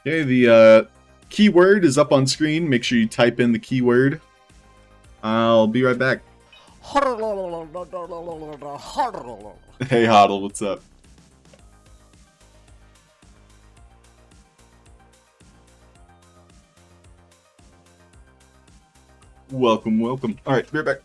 Speaker 2: Okay, the keyword is up on screen. Make sure you type in the keyword. I'll be right back. Hey, Hodl, what's up? Welcome, welcome. All right, be right back.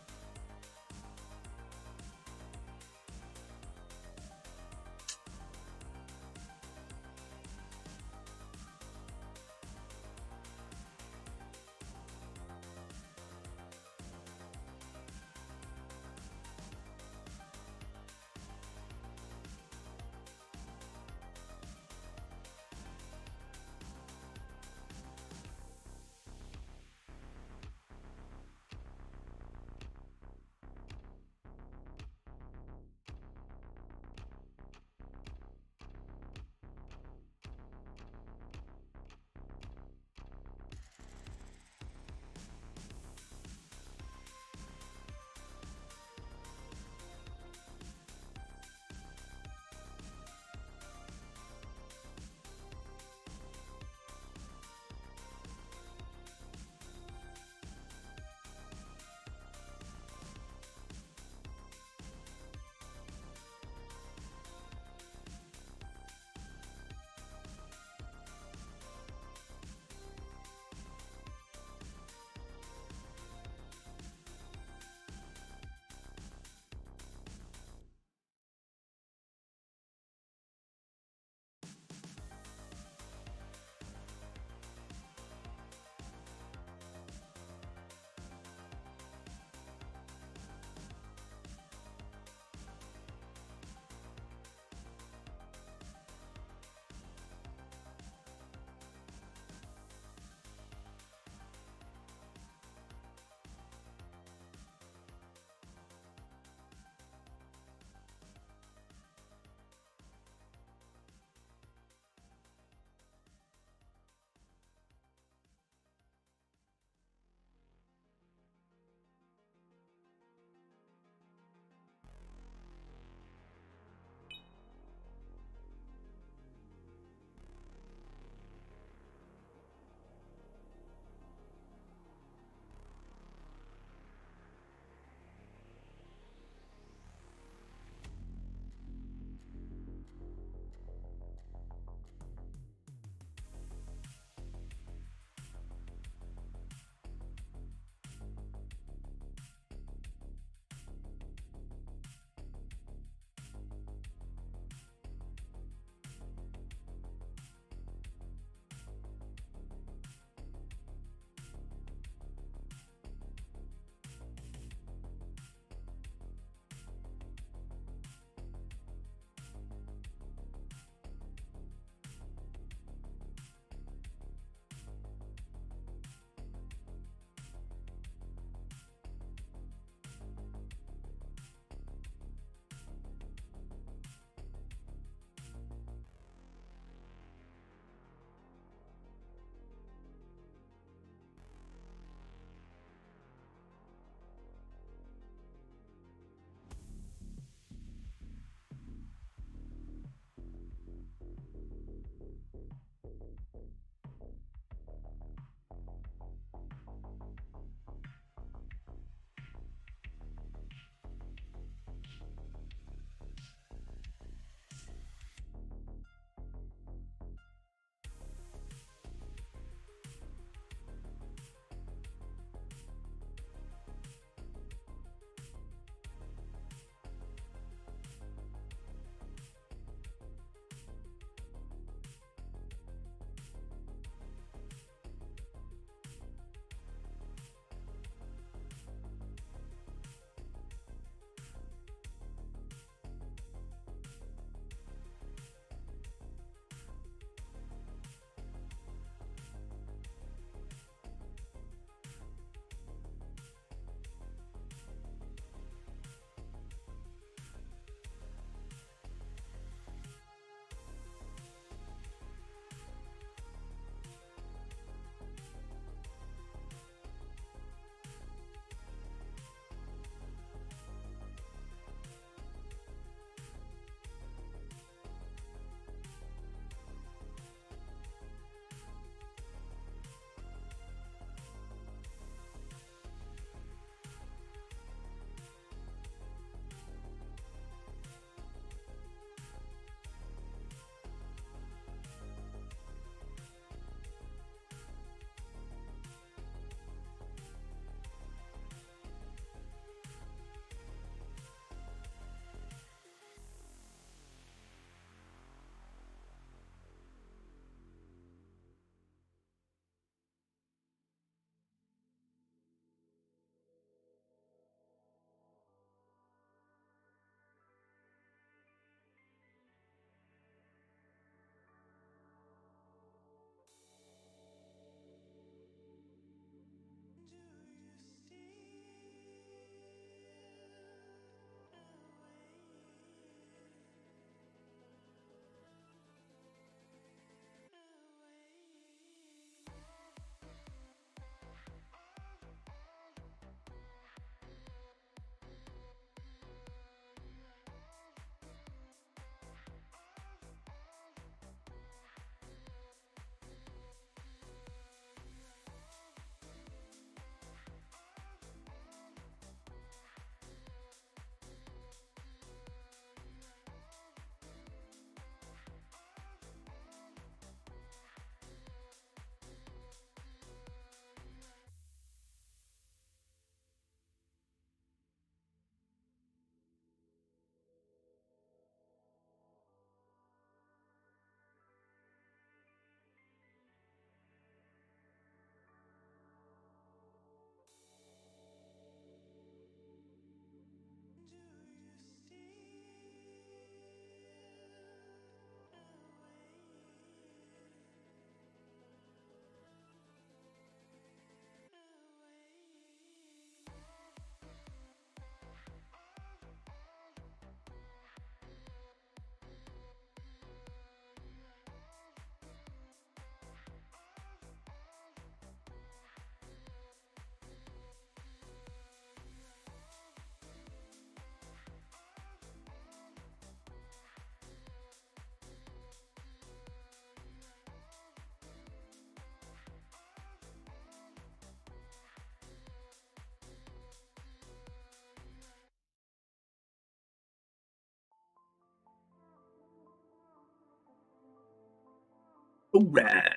Speaker 2: Alright.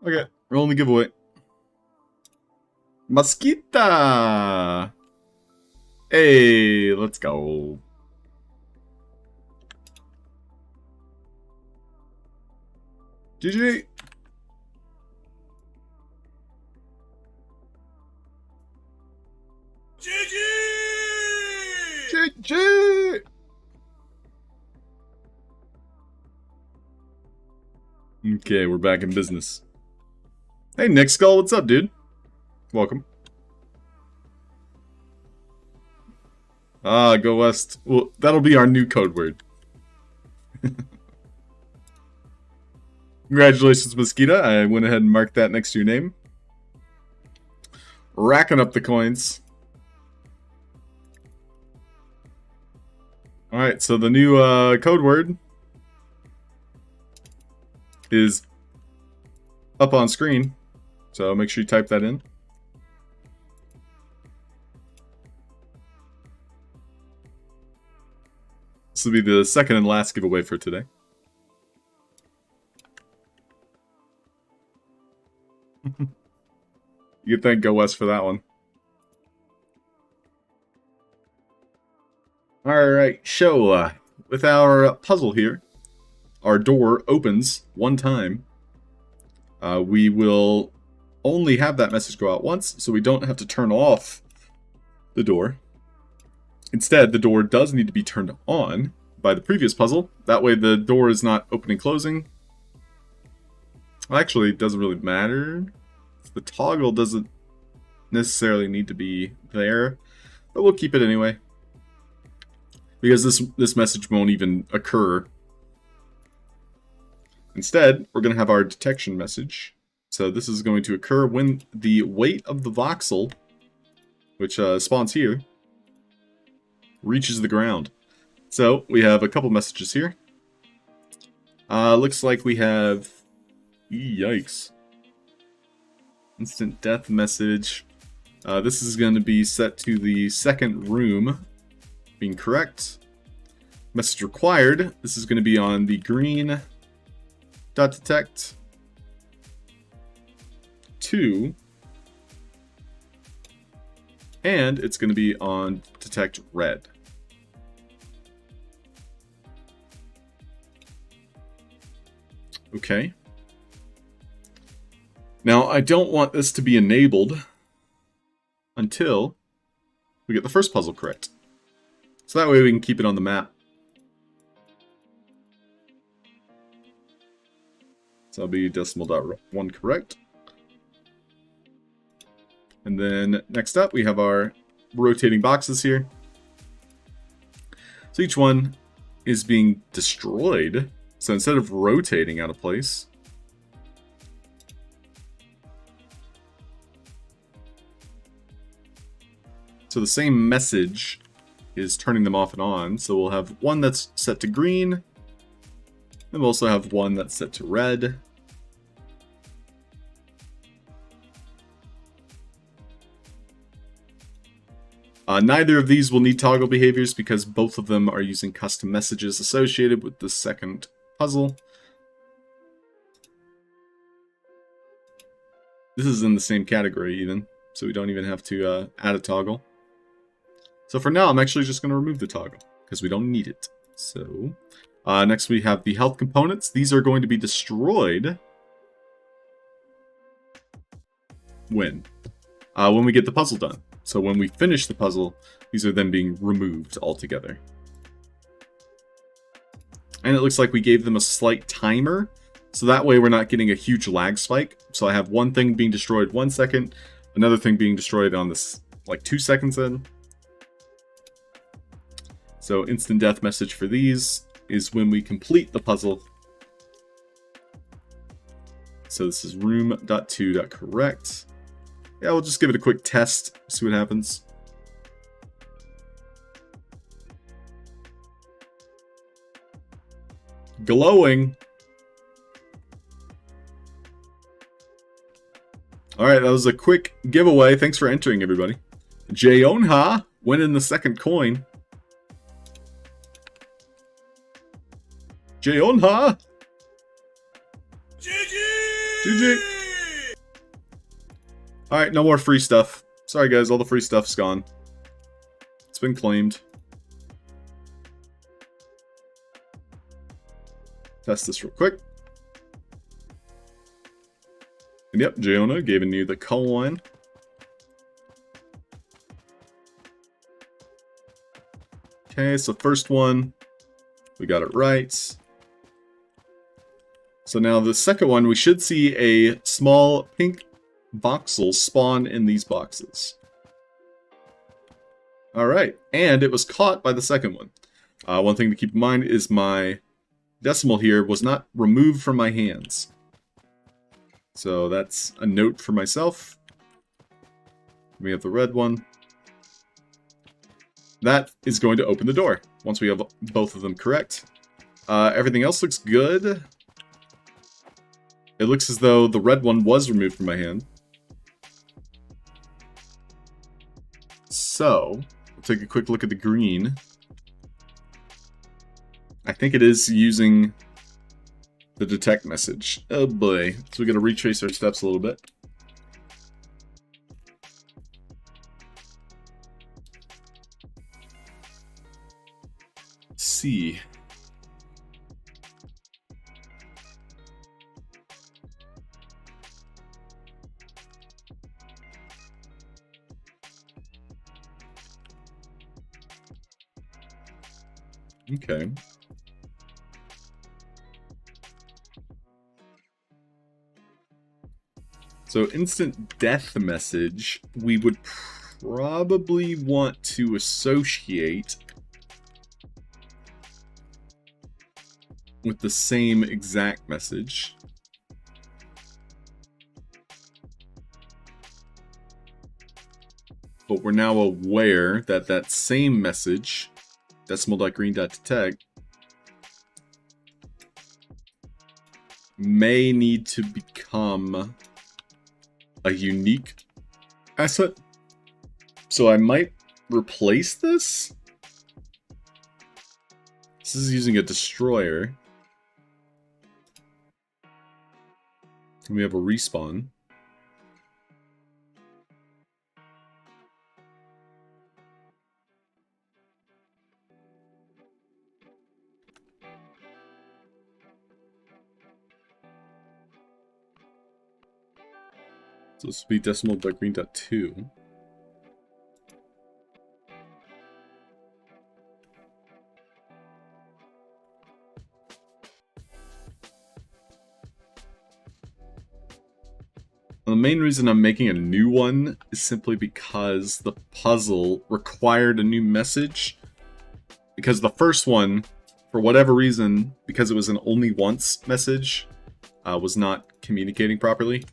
Speaker 2: Okay, rolling the giveaway. Mosquita! Hey, let's go. GG! GG! Okay, we're back in business. Hey, Nick Skull, what's up, dude? Welcome. Ah, go west. Well, that'll be our new code word. Congratulations, Mosquito. I went ahead and marked that next to your name. Racking up the coins. Alright, so the new code word is up on screen. So make sure you type that in. This will be the second and last giveaway for today. You can thank Go West for that one. Alright, so with our puzzle here, our door opens one time. We will only have that message go out once, so we don't have to turn off the door. Instead, the door does need to be turned on by the previous puzzle. That way the door is not opening and closing. Well, actually, it doesn't really matter. The toggle doesn't necessarily need to be there, but we'll keep it anyway. Because this message won't even occur. Instead, we're going to have our detection message. So this is going to occur when the weight of the voxel, which spawns here, reaches the ground. So we have a couple messages here. Looks like we have... Yikes. Instant death message. This is going to be set to the second room. Being correct. Message required. This is going to be on the green dot detect 2. And it's going to be on detect red. Okay. Now, I don't want this to be enabled until we get the first puzzle correct. So that way we can keep it on the map. So that'll be decimal.1 correct. And then next up we have our rotating boxes here. So each one is being destroyed. So instead of rotating out of place, so the same message is turning them off and on. So we'll have one that's set to green, and we'll also have one that's set to red. Neither of these will need toggle behaviors because both of them are using custom messages associated with the second puzzle. This is in the same category even, so we don't even have to add a toggle. So for now, I'm actually just going to remove the toggle, because we don't need it. So, next we have the health components. These are going to be destroyed when we get the puzzle done. So when we finish the puzzle, these are then being removed altogether. And it looks like we gave them a slight timer, so that way we're not getting a huge lag spike. So I have one thing being destroyed 1 second, another thing being destroyed on this, like 2 seconds in. So instant death message for these is when we complete the puzzle. So this is room.2.correct. Yeah, we'll just give it a quick test, see what happens. Glowing. Alright, that was a quick giveaway. Thanks for entering, everybody. Jayonha winning the second coin. Jeonha! GG! Alright, no more free stuff. Sorry guys, all the free stuff's gone. It's been claimed. Test this real quick. And yep, Jeona giving you the coin. Okay, so first one, we got it right. So now the second one, we should see a small pink voxel spawn in these boxes. Alright, and it was caught by the second one. One thing to keep in mind is my decimal here was not removed from my hands. So that's a note for myself. We have the red one. That is going to open the door once we have both of them correct. Everything else looks good. It looks as though the red one was removed from my hand. So, we'll take a quick look at the green. I think it is using the detect message. Oh boy. So we gotta retrace our steps a little bit. Let's see. Okay. So instant death message, we would probably want to associate with the same exact message. But we're now aware that that same message, decimal.green.detect, may need to become a unique asset. So I might replace this. This is using a destroyer. And we have a respawn. So this will be decimal.green.2. The main reason I'm making a new one is simply because the puzzle required a new message. Because the first one, for whatever reason, because it was an only once message, was not communicating properly.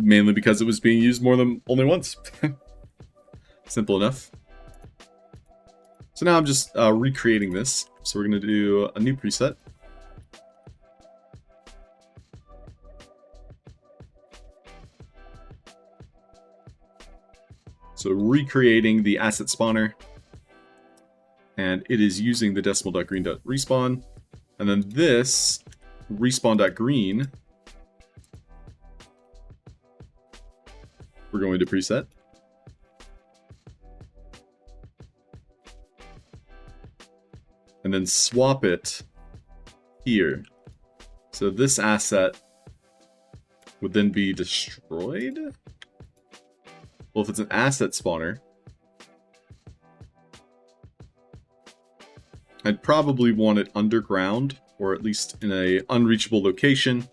Speaker 2: Mainly because it was being used more than only once. Simple enough. So now I'm just recreating this. So we're going to do a new preset. So recreating the asset spawner. And it is using the decimal.green.respawn. And then this respawn.green, we're going to preset. And then swap it here. So this asset would then be destroyed? Well, if it's an asset spawner, I'd probably want it underground, or at least in a unreachable location.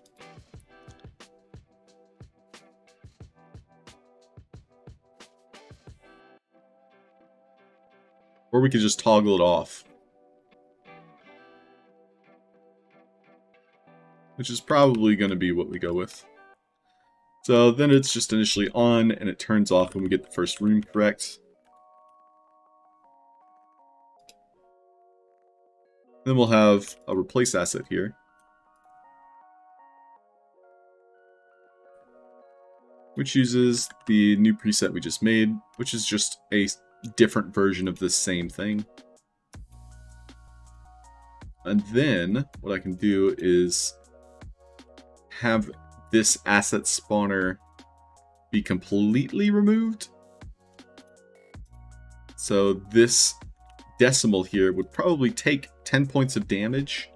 Speaker 2: Or we could just toggle it off. Which is probably going to be what we go with. So then it's just initially on, and it turns off when we get the first room correct. Then we'll have a replace asset here. Which uses the new preset we just made, which is just a different version of the same thing. And then what I can do is have this asset spawner be completely removed. So this decimal here would probably take 10 points of damage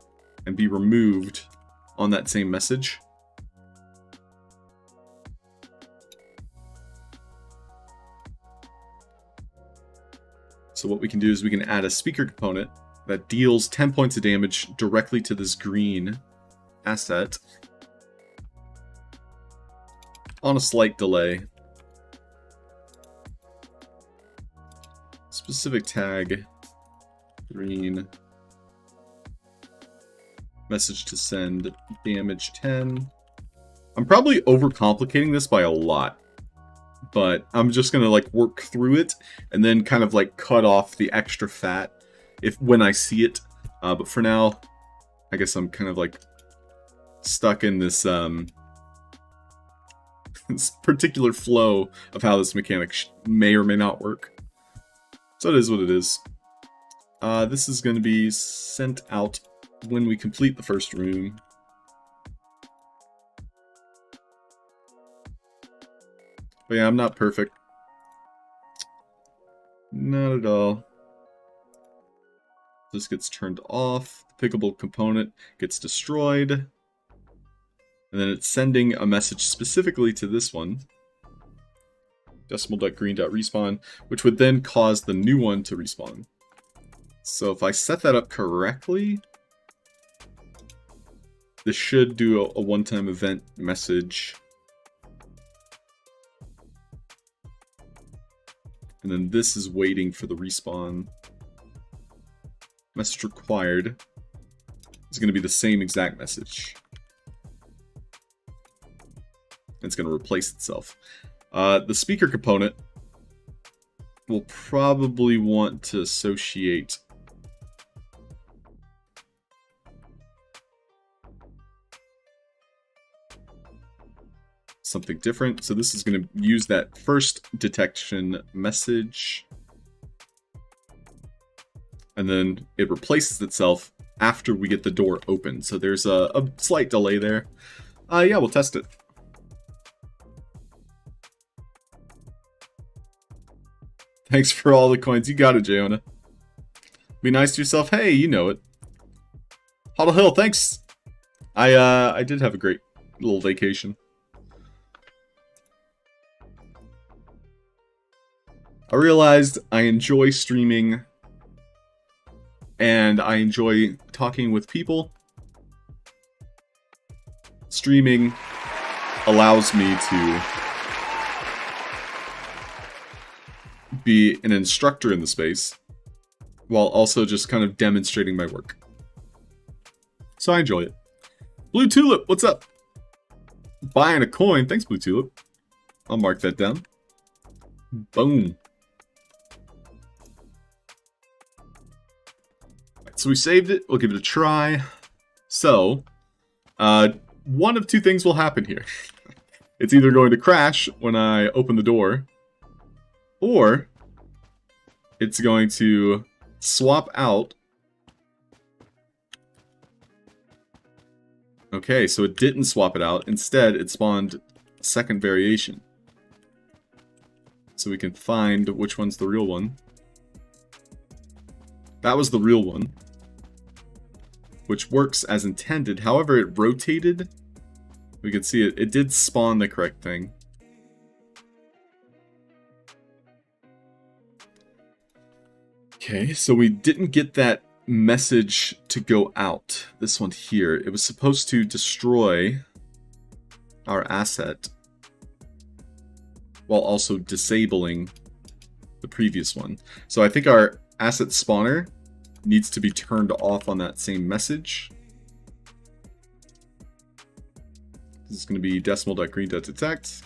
Speaker 2: and be removed on that same message. So what we can do is we can add a speaker component that deals 10 points of damage directly to this green asset on a slight delay. Specific tag, green, message to send, damage 10. I'm probably overcomplicating this by a lot, but I'm just gonna like work through it and then kind of like cut off the extra fat when I see it. But for now, I guess I'm kind of like stuck in this this particular flow of how this mechanic may or may not work. So it is what it is. This is going to be sent out when we complete the first room. But yeah, I'm not perfect. Not at all. This gets turned off. The pickable component gets destroyed. And then it's sending a message specifically to this one. Decimal.green.respawn, which would then cause the new one to respawn. So if I set that up correctly, this should do a one-time event message. And then this is waiting for the respawn. Message required is going to be the same exact message. It's going to replace itself. The speaker component will probably want to associate something different. So this is going to use that first detection message, and then it replaces itself after we get the door open. So there's a slight delay there. Yeah, we'll test it. Thanks for all the coins. You got it, Jayona. Be nice to yourself. Hey, you know it. Halfd0rk, thanks. I did have a great little vacation. I realized I enjoy streaming and I enjoy talking with people. Streaming allows me to be an instructor in the space while also just kind of demonstrating my work. So I enjoy it. Blue Tulip, what's up? Buying a coin. Thanks, Blue Tulip. I'll mark that down. Boom. Right, so we saved it. We'll give it a try. So, one of two things will happen here. It's either going to crash when I open the door, or it's going to swap out. Okay, so it didn't swap it out. Instead, it spawned a second variation. So we can find which one's the real one. That was the real one, which works as intended. However, it rotated. We can see it. It did spawn the correct thing. Okay, so we didn't get that message to go out. This one here. It was supposed to destroy our asset while also disabling the previous one. So I think our asset spawner needs to be turned off on that same message. This is going to be decimal.green.detect.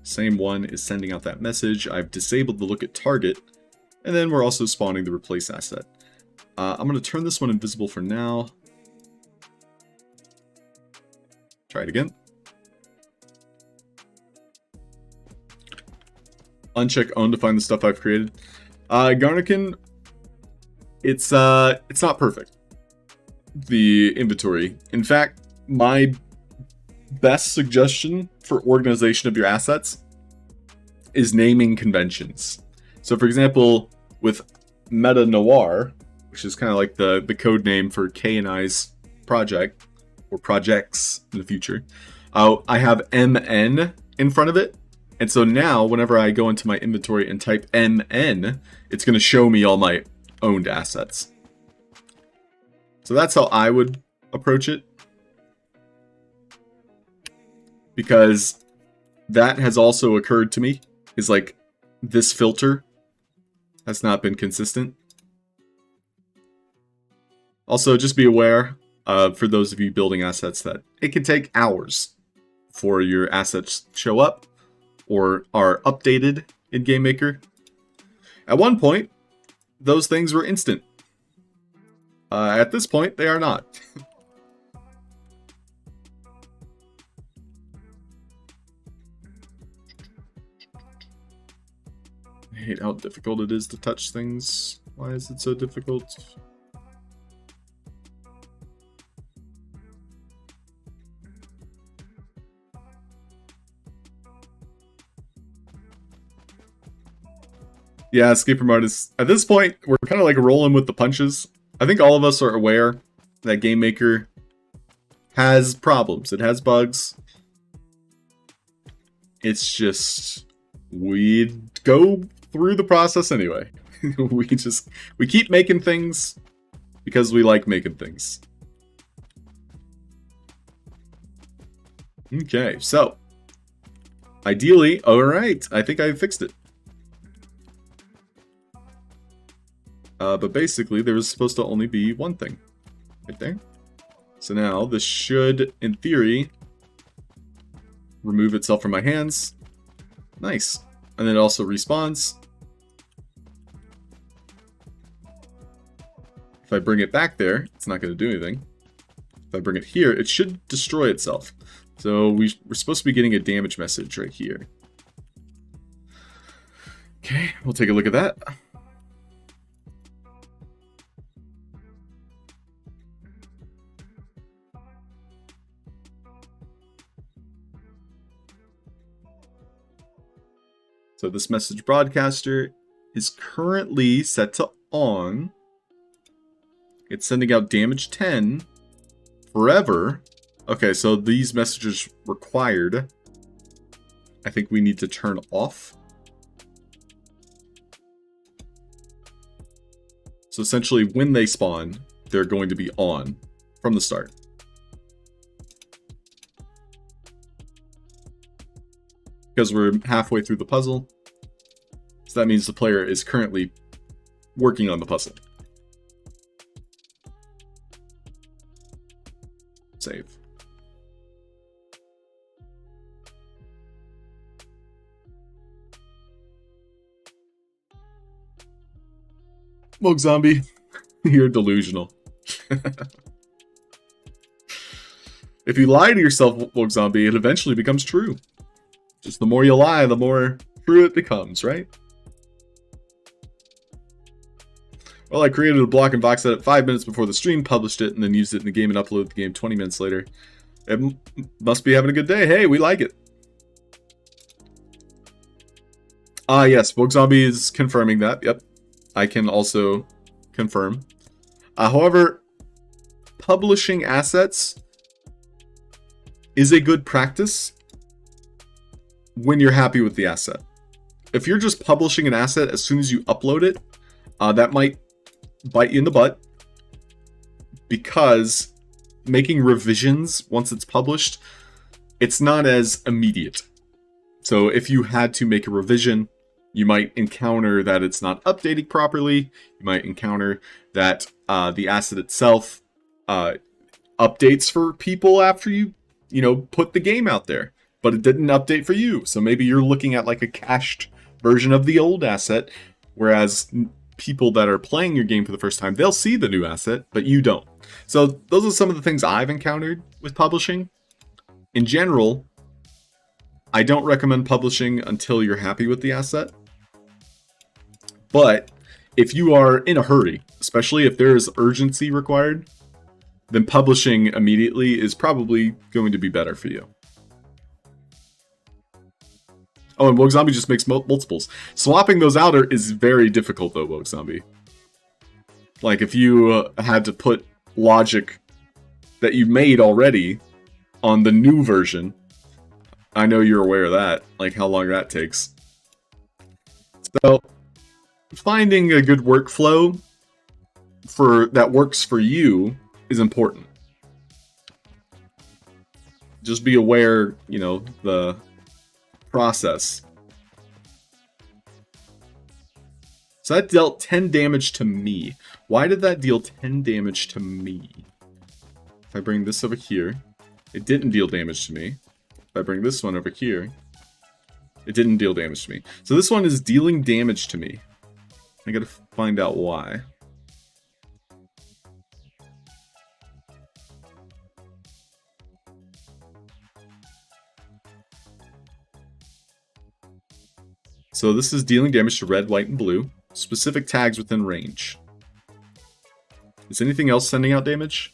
Speaker 2: Same one is sending out that message. I've disabled the look at target, and then we're also spawning the replace asset. I'm going to turn this one invisible for now. Try it again. Uncheck own to find the stuff I've created. Garnikin, it's not perfect, the inventory. In fact, my best suggestion for organization of your assets is naming conventions. So for example, with Meta Noir, which is kind of like the code name for K and I's project, or projects in the future, I have MN in front of it. And so now whenever I go into my inventory and type MN, it's going to show me all my owned assets. So that's how I would approach it. Because that has also occurred to me, is like this filter has not been consistent. Also, just be aware, for those of you building assets, that it can take hours for your assets show up or are updated in GameMaker. At one point, those things were instant. At this point, they are not. I hate how difficult it is to touch things. Why is it so difficult? Yeah, escape from artists. At this point, we're kind of like rolling with the punches. I think all of us are aware that GameMaker has problems. It has bugs. It's just, we go through the process anyway. we keep making things because we like making things. Okay, so ideally, all right, I think I fixed it. But basically, there was supposed to only be one thing right there. So now this should, in theory, remove itself from my hands. Nice. And then it also respawns. If I bring it back there, it's not going to do anything. If I bring it here, it should destroy itself. So we're supposed to be getting a damage message right here. Okay, we'll take a look at that. So this message broadcaster is currently set to on. It's sending out damage 10 forever. Okay, so these messages required, I think we need to turn off. So essentially when they spawn, they're going to be on from the start. Because we're halfway through the puzzle. So that means the player is currently working on the puzzle. Save. Woke Zombie, you're delusional. If you lie to yourself, Woke Zombie, it eventually becomes true. Just the more you lie, the more true it becomes, right? Well, I created a block and vox edit 5 minutes before the stream, published it, and then used it in the game and uploaded the game 20 minutes later. It must be having a good day. Hey, we like it. Yes, Woke Zombie is confirming that. Yep, I can also confirm. However, publishing assets is a good practice when you're happy with the asset. If you're just publishing an asset as soon as you upload it, that might bite you in the butt, because making revisions once it's published, it's not as immediate. So if you had to make a revision, you might encounter that it's not updating properly. You might encounter that the asset itself updates for people after you put the game out there, but it didn't update for you. So maybe you're looking at like a cached version of the old asset, whereas people that are playing your game for the first time, they'll see the new asset, but you don't. So those are some of the things I've encountered with publishing. In general, I don't recommend publishing until you're happy with the asset. But if you are in a hurry, especially if there is urgency required, then publishing immediately is probably going to be better for you. Oh, and Woke Zombie just makes multiples. Swapping those out is very difficult, though, Woke Zombie. Like, if you had to put logic that you made already on the new version, I know you're aware of that, like how long that takes. So, finding a good workflow that works for you is important. Just be aware, you know, the process. So that dealt 10 damage to me. Why did that deal 10 damage to me? If I bring this over here, it didn't deal damage to me. If I bring this one over here, it didn't deal damage to me. So this one is dealing damage to me. I gotta find out why. So this is dealing damage to red, white, and blue. Specific tags within range. Is anything else sending out damage?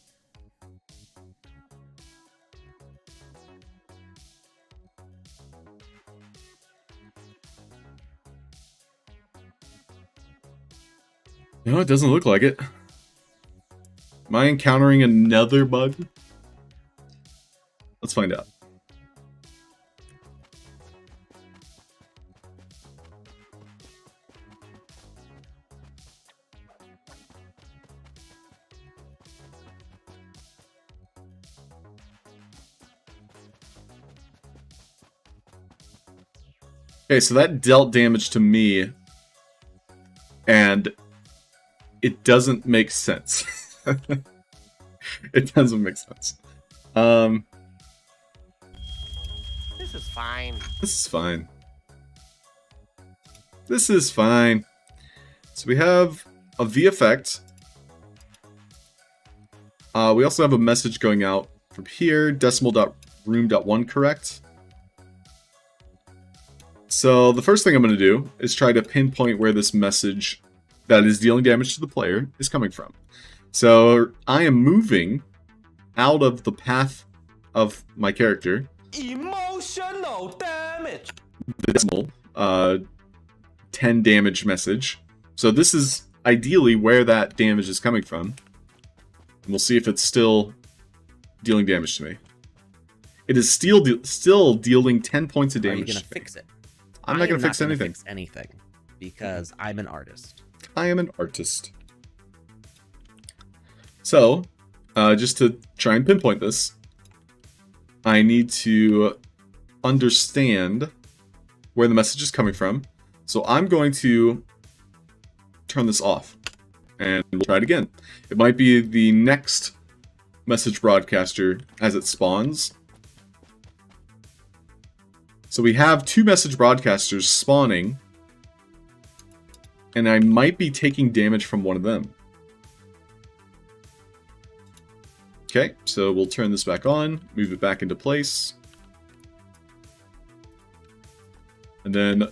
Speaker 2: No, it doesn't look like it. Am I encountering another bug? Let's find out. Okay, so that dealt damage to me, and it doesn't make sense. It doesn't make sense.
Speaker 8: This is fine.
Speaker 2: This is fine. This is fine. So we have a V effect. We also have a message going out from here, decimal.room.1 correct. So the first thing I'm going to do is try to pinpoint where this message that is dealing damage to the player is coming from. So I am moving out of the path of my character.
Speaker 8: Emotional damage.
Speaker 2: The decimal 10 damage message. So this is ideally where that damage is coming from. And we'll see if it's still dealing damage to me. It is still dealing 10 points of damage.
Speaker 9: Are you going to fix it?
Speaker 2: I'm not going to fix anything.
Speaker 9: Fix anything because I'm an artist.
Speaker 2: I am an artist. So, just to try and pinpoint this, I need to understand where the message is coming from. So I'm going to turn this off, and we'll try it again. It might be the next message broadcaster as it spawns. So we have two message broadcasters spawning, and I might be taking damage from one of them. Okay, so we'll turn this back on, move it back into place. And then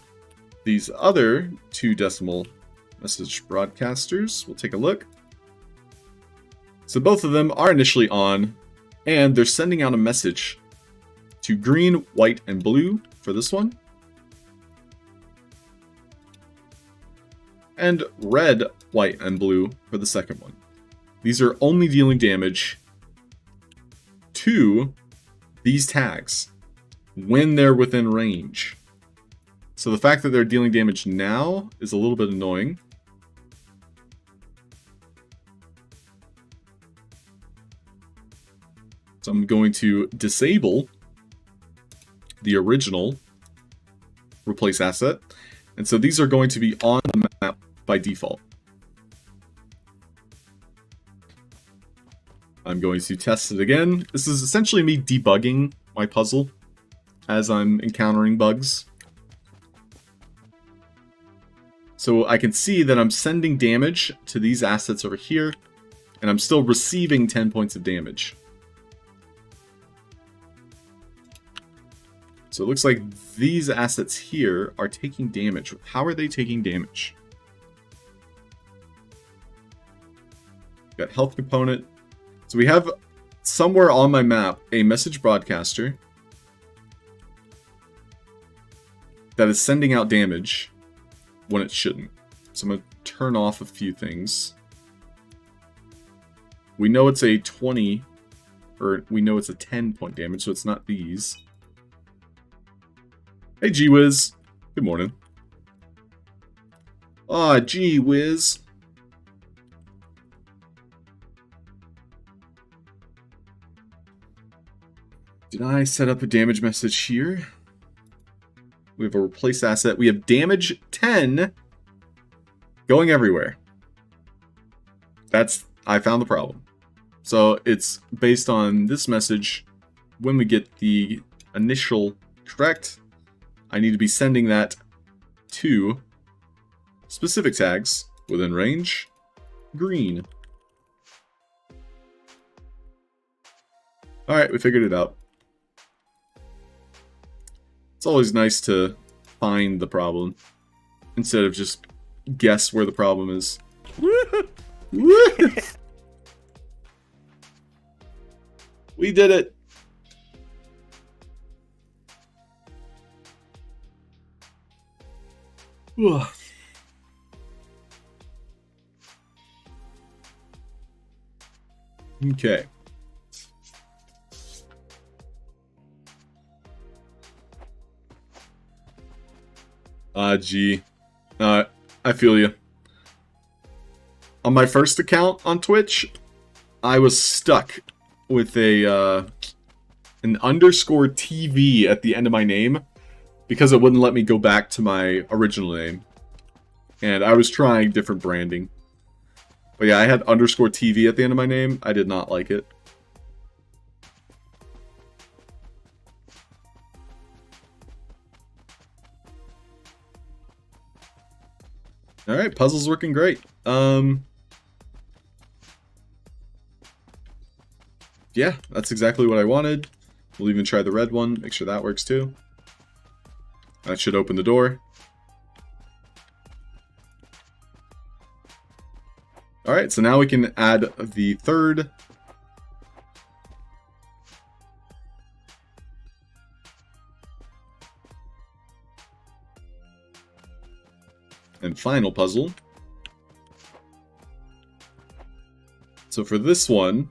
Speaker 2: these other two decimal message broadcasters, we'll take a look. So both of them are initially on, and they're sending out a message to green, white, and blue for this one. And red, white, and blue for the second one. These are only dealing damage to these tags when they're within range. So the fact that they're dealing damage now is a little bit annoying. So I'm going to disable the original replace asset. And so these are going to be on the map by default. I'm going to test it again. This is essentially me debugging my puzzle as I'm encountering bugs. So I can see that I'm sending damage to these assets over here, and I'm still receiving 10 points of damage. So it looks like these assets here are taking damage. How are they taking damage? Got health component. So we have somewhere on my map a message broadcaster that is sending out damage when it shouldn't. So I'm going to turn off a few things. We know it's a 20, or we know it's a 10 point damage, so it's not these. Hey, G-Wiz. Good morning. Ah, G-Wiz. Did I set up a damage message here? We have a replace asset. We have damage 10 going everywhere. I found the problem. So it's based on this message. When we get the initial correct, I need to be sending that to specific tags within range, green. Alright, we figured it out. It's always nice to find the problem instead of just guess where the problem is. We did it! Okay. Gee. I feel you. On my first account on Twitch, I was stuck with an underscore TV at the end of my name because it wouldn't let me go back to my original name. And I was trying different branding. But yeah, I had underscore TV at the end of my name. I did not like it. Alright, puzzle's working great. Yeah, that's exactly what I wanted. We'll even try the red one, make sure that works too. That should open the door. Alright, so now we can add the third. And final puzzle. So for this one,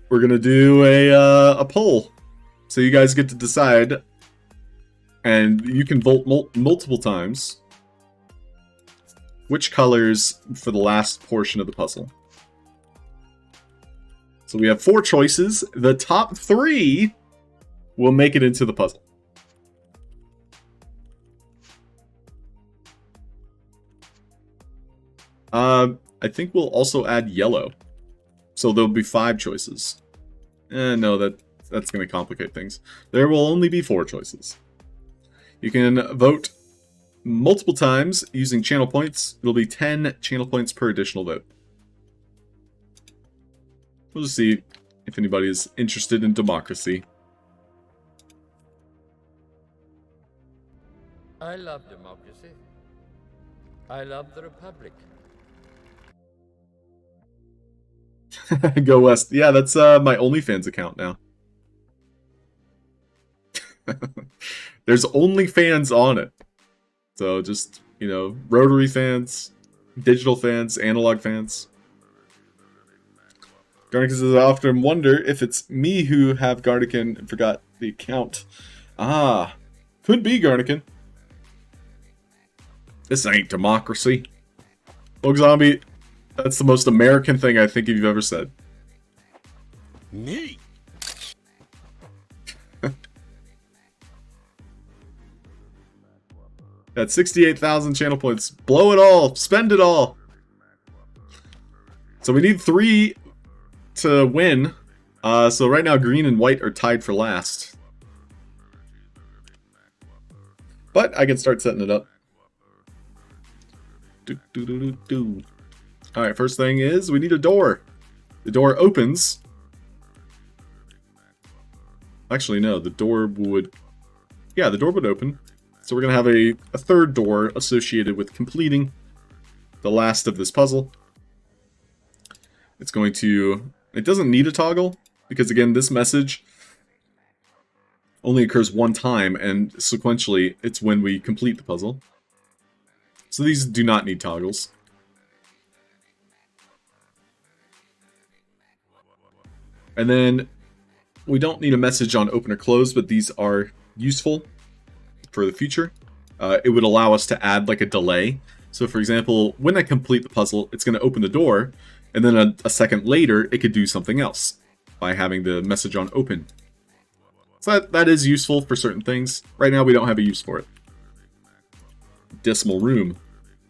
Speaker 2: we're gonna do a poll. So you guys get to decide, and you can vote multiple times which colors for the last portion of the puzzle. So we have 4 choices. The top 3 will make it into the puzzle. I think we'll also add yellow. So there'll be 5 choices. No, that's going to complicate things. There will only be 4 choices. You can vote multiple times using channel points. It'll be 10 channel points per additional vote. We'll just see if anybody is interested in democracy.
Speaker 10: I love democracy. I love the Republic.
Speaker 2: Go West. Yeah, that's my OnlyFans account now. There's OnlyFans on it. So just, you know, rotary fans, digital fans, analog fans. Garnican says, I often wonder if it's me who have Garnican and forgot the account. Ah, could be Garnican. This ain't democracy. Oak Zombie, that's the most American thing I think you've ever said.
Speaker 3: Me.
Speaker 2: At 68,000 channel points. Blow it all. Spend it all. So we need 3 to win. So right now green and white are tied for last. But I can start setting it up. Alright, first thing is we need a door. The door opens. Actually, no, the door would... Yeah, the door would open. So we're going to have a third door associated with completing the last of this puzzle. it's going to... It doesn't need a toggle, because again, this message only occurs one time, and sequentially, it's when we complete the puzzle. So these do not need toggles. And then, we don't need a message on open or close, but these are useful for the future. It would allow us to add like a delay. So for example, when I complete the puzzle, it's going to open the door, and then a second later, it could do something else by having the message on open. So that is useful for certain things. Right now, we don't have a use for it. Decimal room.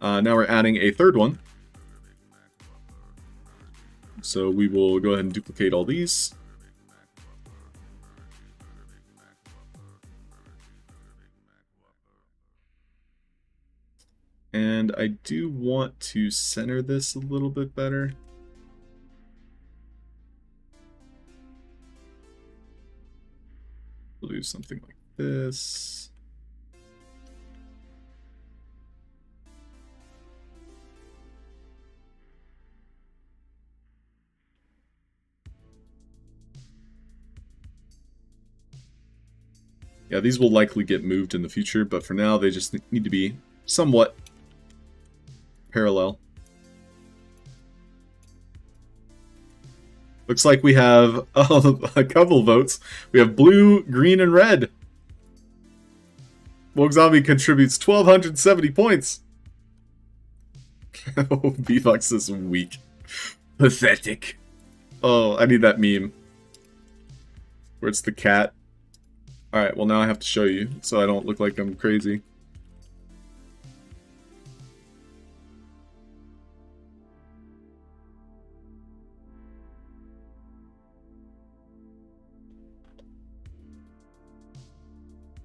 Speaker 2: Now we're adding a third one. So we will go ahead and duplicate all these. And I do want to center this a little bit better. We'll do something like this. Yeah, these will likely get moved in the future, but for now they just need to be somewhat parallel. Looks like we have a couple votes. We have blue, green, and red. Woke Zombie contributes 1,270 points. Oh, V-Bucks is weak. Pathetic. Oh, I need that meme. Where it's the cat. Alright, well now I have to show you, so I don't look like I'm crazy.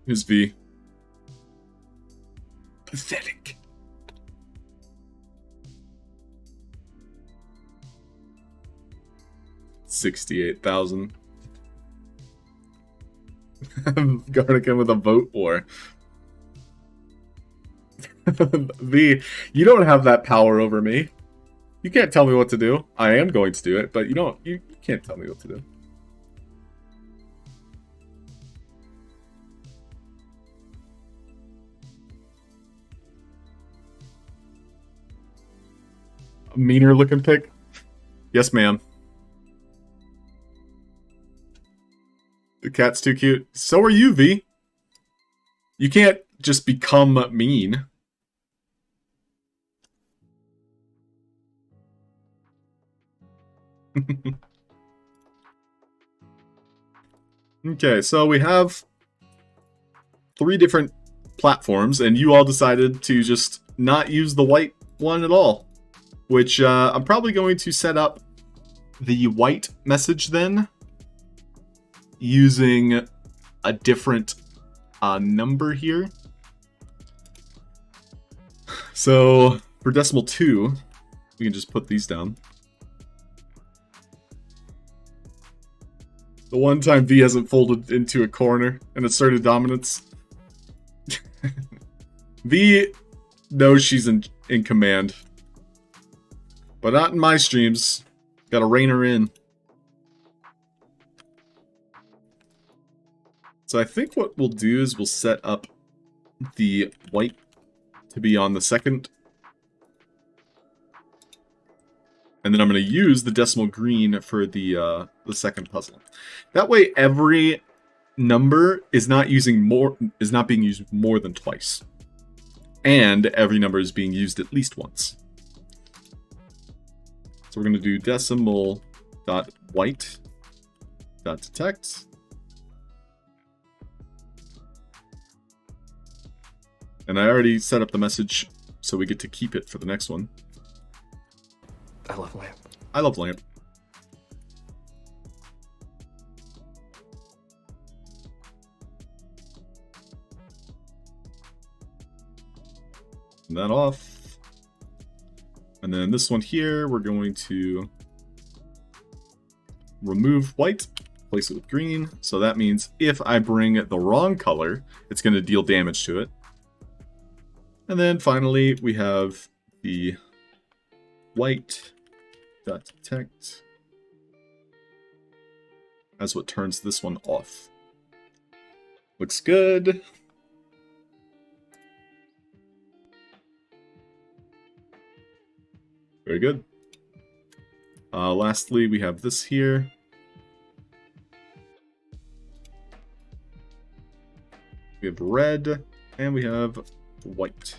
Speaker 2: Here's V. Pathetic. $68,000. I'm gonna come with a vote war. V, you don't have that power over me. You can't tell me what to do. I am going to do it, but you can't tell me what to do. A meaner looking pic? Yes, ma'am. The cat's too cute. So are you, V. You can't just become mean. Okay, so we have 3 different platforms, and you all decided to just not use the white one at all. Which I'm probably going to set up the white message then, using a different number here. So for decimal 2, we can just put these down. The one time V hasn't folded into a corner and asserted dominance. V knows she's in command. But not in my streams. Gotta rein her in. So I think what we'll do is we'll set up the white to be on the second. And then I'm going to use the decimal green for the second puzzle. That way every number is not being used more than twice. And every number is being used at least once. So we're going to do decimal.white.detect. And I already set up the message, so we get to keep it for the next one.
Speaker 8: I love lamp.
Speaker 2: I love lamp. Turn that off. And then this one here, we're going to remove white, place it with green. So that means if I bring the wrong color, it's going to deal damage to it. And then finally, we have the white .detect. That's what turns this one off. Looks good. Very good. Lastly, we have this here. We have red, and we have white.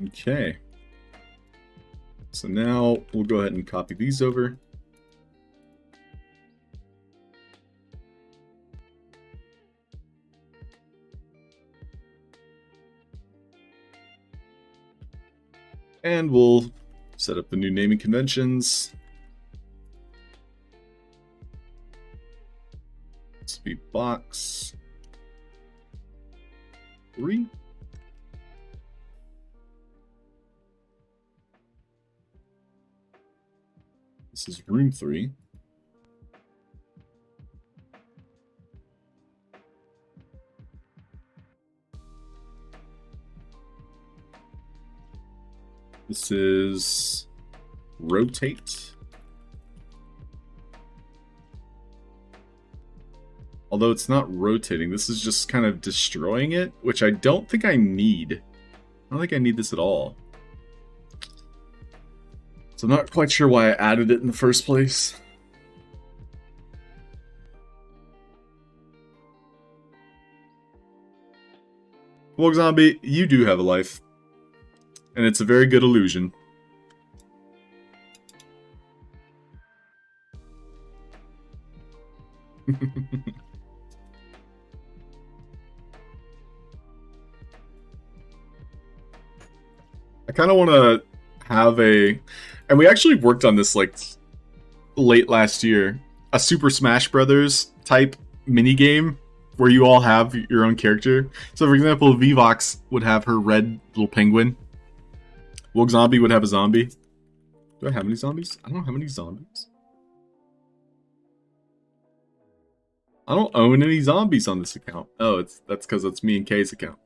Speaker 2: Okay. So now we'll go ahead and copy these over. And we'll set up the new naming conventions. This will be box 3. This is room 3. This is rotate. Although it's not rotating, this is just kind of destroying it, which I don't think I need. I don't think I need this at all. So I'm not quite sure why I added it in the first place. Well, Zombie, you do have a life. And it's a very good illusion. I kind of want to have a... And we actually worked on this like late last year. A Super Smash Brothers type minigame where you all have your own character. So for example, Vivox would have her red little penguin. Woke Zombie would have a zombie. Do I have any zombies? I don't have any zombies. I don't own any zombies on this account. Oh, that's because it's me and Kay's account.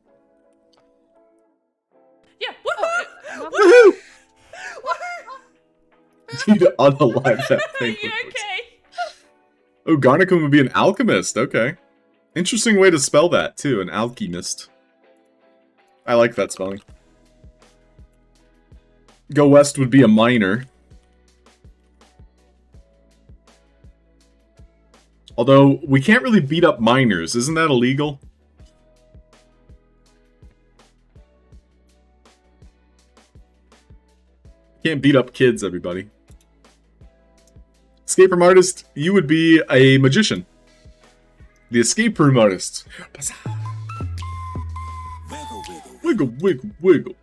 Speaker 7: Yeah.
Speaker 2: Woohoo! Need to unalive that thing.
Speaker 7: You okay?
Speaker 2: Oh, Garnicum would be an alchemist. Okay. Interesting way to spell that, too. An alchemist. I like that spelling. Go West would be a miner. Although, we can't really beat up miners. Isn't that illegal? Can't beat up kids, everybody. Escape room artist, you would be a magician. The escape room artist. Wiggle, wiggle, wiggle.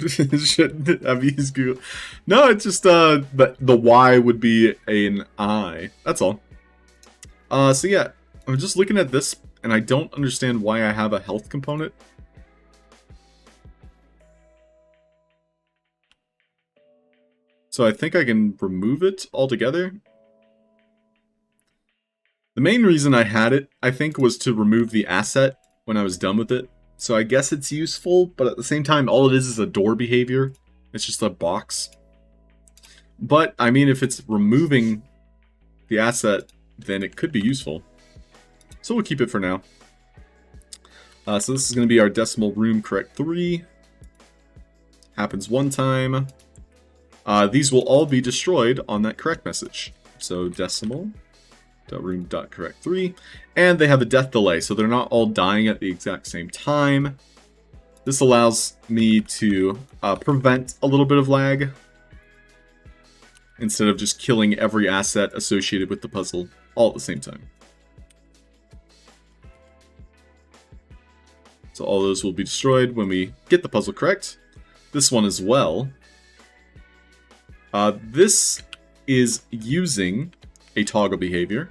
Speaker 2: Should have used Google. No, it's just the Y would be an I. That's all. So yeah, I'm just looking at this and I don't understand why I have a health component. So I think I can remove it altogether. The main reason I had it, I think, was to remove the asset when I was done with it. So I guess it's useful, but at the same time, all it is a door behavior. It's just a box. But, I mean, if it's removing the asset, then it could be useful. So we'll keep it for now. So this is going to be our decimal room correct 3. Happens one time. These will all be destroyed on that correct message. So decimal.room.correct 3. And they have a death delay, so they're not all dying at the exact same time. This allows me to prevent a little bit of lag, instead of just killing every asset associated with the puzzle all at the same time. So all those will be destroyed when we get the puzzle correct. This one as well. This is using a toggle behavior,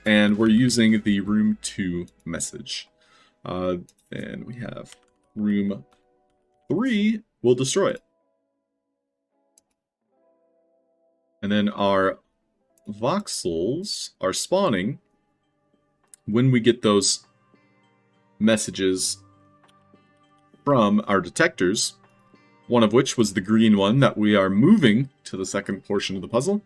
Speaker 2: and we're using the room 2 message. And we have room 3 will destroy it. And then our voxels are spawning when we get those messages from our detectors, one of which was the green one that we are moving to the second portion of the puzzle.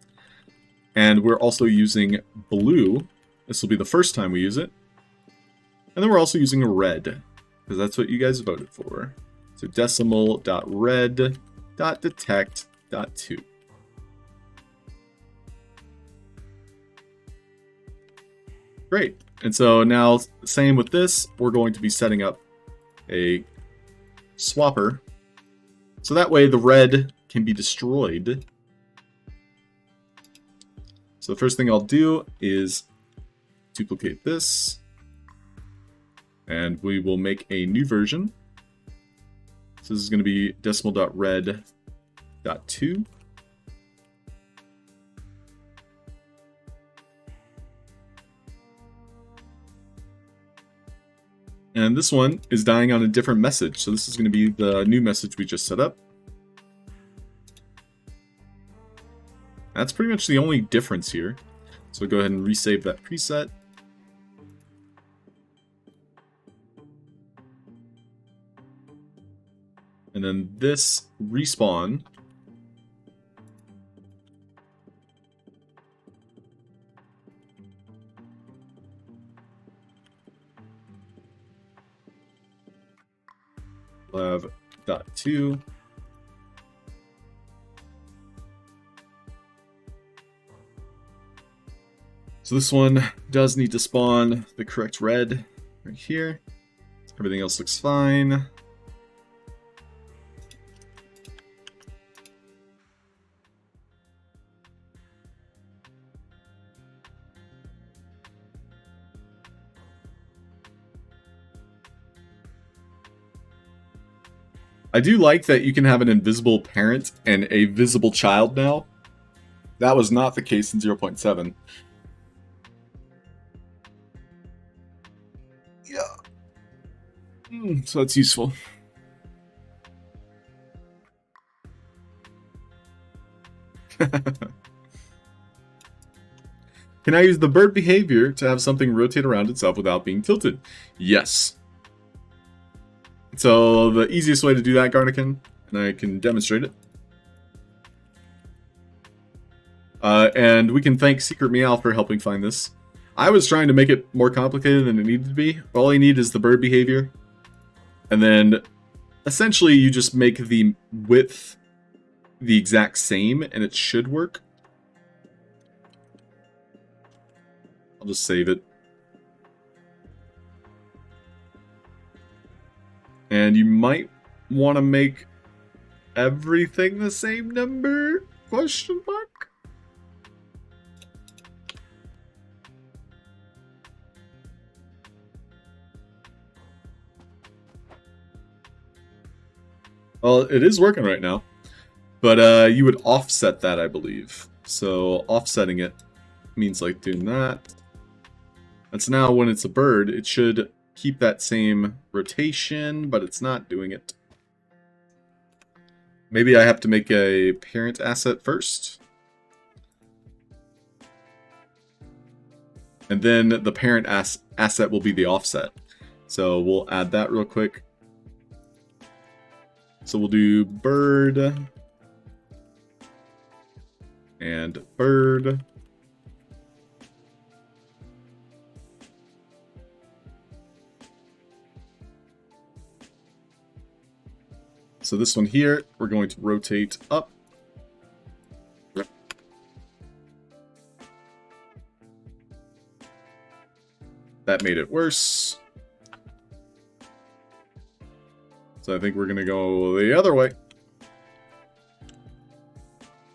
Speaker 2: And we're also using blue. This will be the first time we use it. And then we're also using a red, because that's what you guys voted for. So decimal.red.detect.2. Great. And so now, same with this, we're going to be setting up a swapper. So that way the red can be destroyed. So the first thing I'll do is duplicate this. And we will make a new version. So this is going to be decimal.red.2. And this one is dying on a different message. So this is going to be the new message we just set up. That's pretty much the only difference here. So go ahead and resave that preset. And then this respawn will have .2. So this one does need to spawn the correct red right here. Everything else looks fine. I do like that you can have an invisible parent and a visible child now. That was not the case in 0.7. Yeah. So that's useful. Can I use the bird behavior to have something rotate around itself without being tilted? Yes. So the easiest way to do that, Garnican, and I can demonstrate it. And we can thank Secret Meow for helping find this. I was trying to make it more complicated than it needed to be. All I need is the bird behavior. And then essentially you just make the width the exact same and it should work. I'll just save it. And you might want to make everything the same number? Question mark? Well, it is working right now. But you would offset that, I believe. So offsetting it means like doing that. That's now when it's a bird, it should keep that same rotation, but it's not doing it. Maybe I have to make a parent asset first. And then the parent asset will be the offset. So we'll add that real quick. So we'll do bird and bird. So this one here, we're going to rotate up. That made it worse. So I think we're going to go the other way.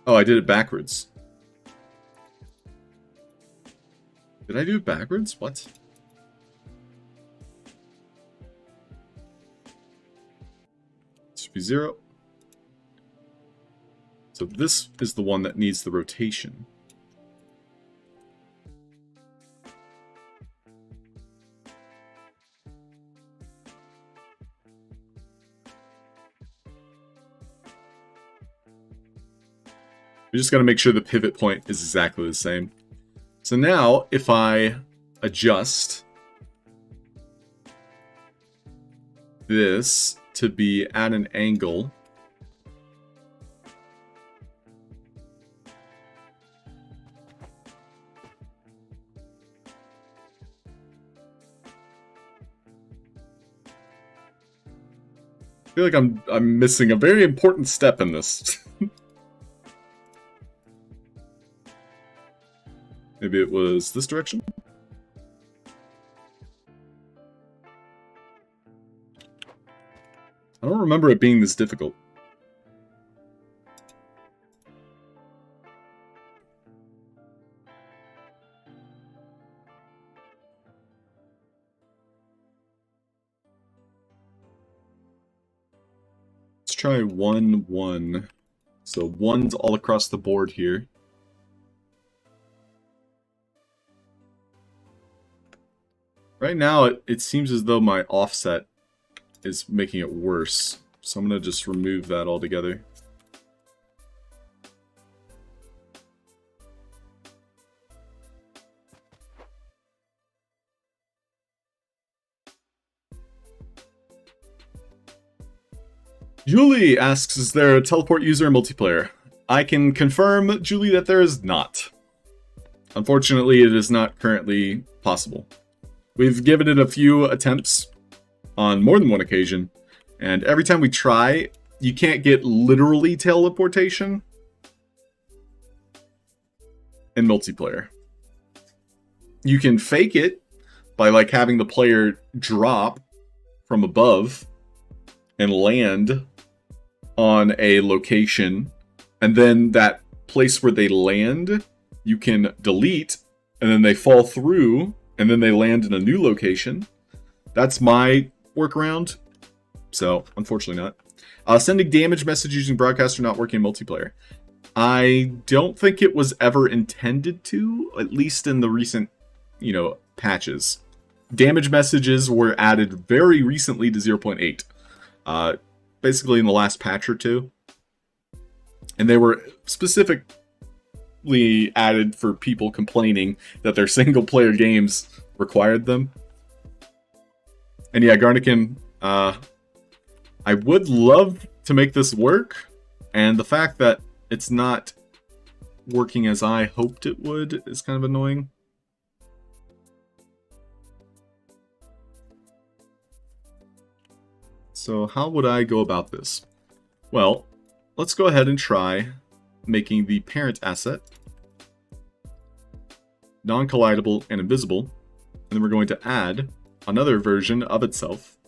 Speaker 2: Oh, I did it backwards. Did I do it backwards? What? Be 0. So this is the one that needs the rotation. We just got to make sure the pivot point is exactly the same. So now, if I adjust this to be at an angle, I feel like I'm missing a very important step in this. Maybe it was this direction? I don't remember it being this difficult. Let's try 1, 1. So 1's all across the board here. Right now, it seems as though my offset is making it worse. So I'm going to just remove that altogether. Julie asks, is there a teleport user in multiplayer? I can confirm, Julie, that there is not. Unfortunately, it is not currently possible. We've given it a few attempts on more than one occasion, and every time we try, you can't get literally teleportation in multiplayer. You can fake it by like having the player drop from above and land on a location, and then that place where they land, you can delete, and then they fall through, and then they land in a new location. That's my workaround. So, unfortunately not. Sending damage message using broadcaster not working in multiplayer. I don't think it was ever intended to, at least in the recent, patches. Damage messages were added very recently to 0.8. Basically in the last patch or two. And they were specifically added for people complaining that their single-player games required them. And yeah, Garnican, I would love to make this work, and the fact that it's not working as I hoped it would is kind of annoying. So how would I go about this? Well, let's go ahead and try making the parent asset non-collidable and invisible, and then we're going to add another version of itself.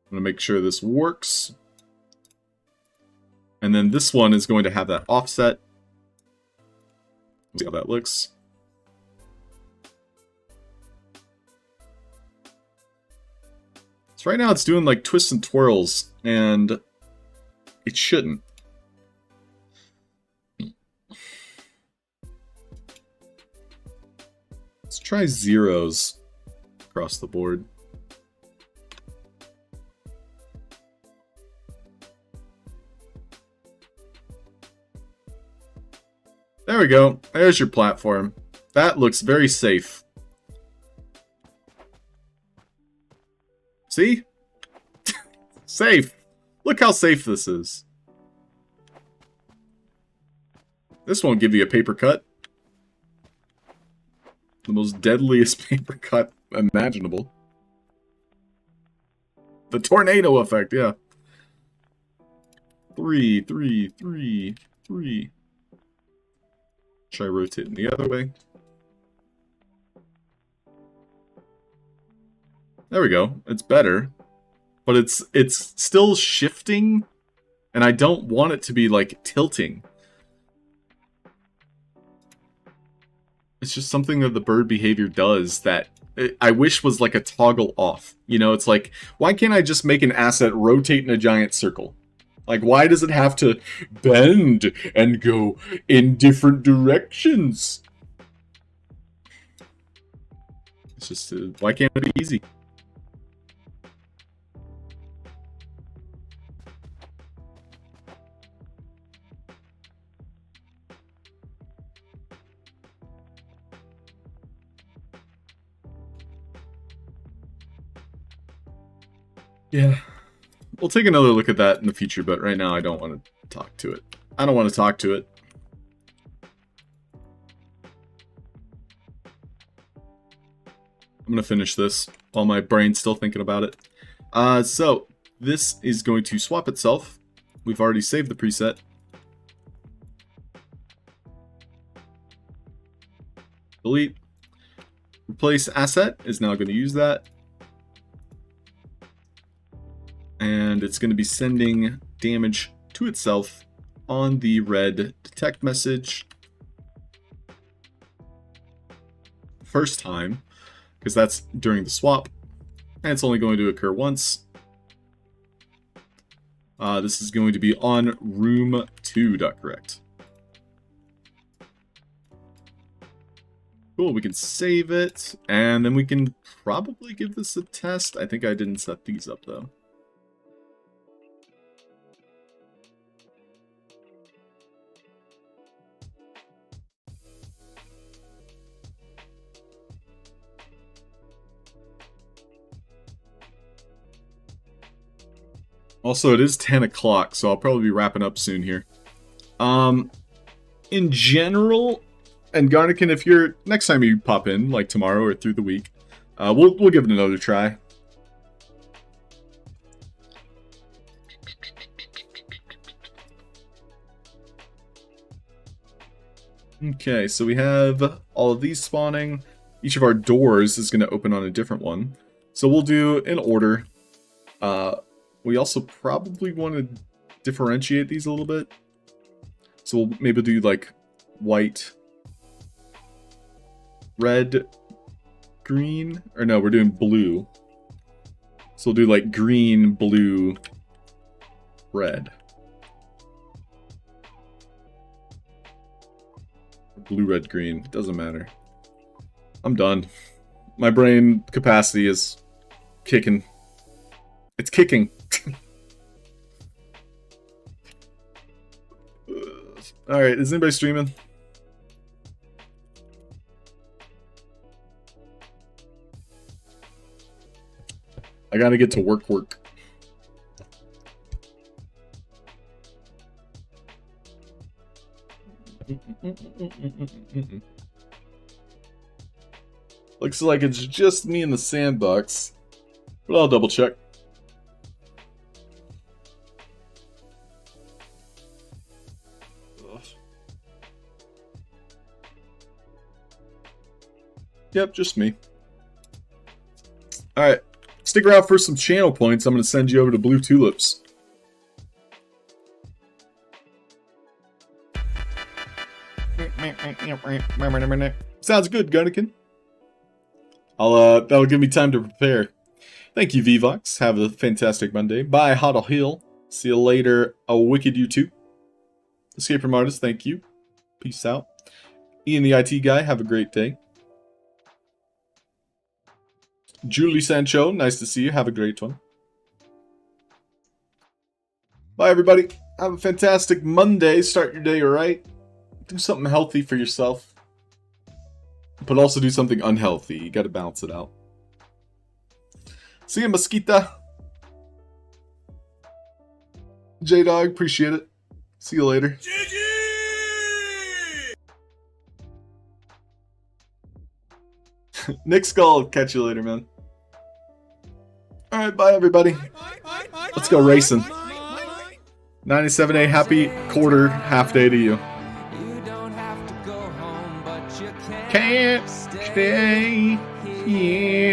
Speaker 2: I'm going to make sure this works. And then this one is going to have that offset. Let's see how that looks. So right now it's doing like twists and twirls, and it shouldn't. Let's try zeros across the board. There we go. There's your platform. That looks very safe. See? Safe. Look how safe this is. This won't give you a paper cut. The most deadliest paper cut imaginable. The tornado effect, yeah. 3, 3, 3, 3. Try rotating the other way. There we go. It's better. But it's still shifting, and I don't want it to be like tilting. It's just something that the bird behavior does that I wish was like a toggle off. It's like, why can't I just make an asset rotate in a giant circle? Like, why does it have to bend and go in different directions? It's just, why can't it be easy? Yeah. We'll take another look at that in the future, but right now I don't want to talk to it. I don't want to talk to it. I'm going to finish this while my brain's still thinking about it. So, this is going to swap itself. We've already saved the preset. Delete. Replace asset is now going to use that. And it's going to be sending damage to itself on the red detect message. First time, because that's during the swap. And it's only going to occur once. This is going to be on room 2.correct. Cool, we can save it, and then we can probably give this a test. I think I didn't set these up, though. Also, it is 10 o'clock, so I'll probably be wrapping up soon here. In general, and Garnican, if you're next time you pop in, like tomorrow or through the week, we'll give it another try. Okay, so we have all of these spawning. Each of our doors is going to open on a different one. So we'll do in order. We also probably want to differentiate these a little bit. So we'll maybe do like white, red, green. Or no, we're doing blue. So we'll do like green, blue, red. Blue, red, green. Doesn't matter. I'm done. My brain capacity is kicking. It's kicking. Alright, is anybody streaming? I gotta get to work. Looks like it's just me in the sandbox, but I'll double check. Yep, just me. Alright, stick around for some channel points. I'm going to send you over to Blue Tulips. Sounds good, Gunnikin. That'll give me time to prepare. Thank you, Vvox. Have a fantastic Monday. Bye, Halfd0rk. See you later, a wicked you too. Escape from Artist, thank you. Peace out. Ian the IT guy, have a great day. Julie Sancho, nice to see you. Have a great one. Bye, everybody. Have a fantastic Monday. Start your day alright. Do something healthy for yourself. But also do something unhealthy. You gotta balance it out. See you, Mosquita. J-Dog, appreciate it. See you later. Nick Skull, catch you later, man. Alright, bye everybody. Let's go racing. 97A, happy quarter, half day to you. Can't stay here.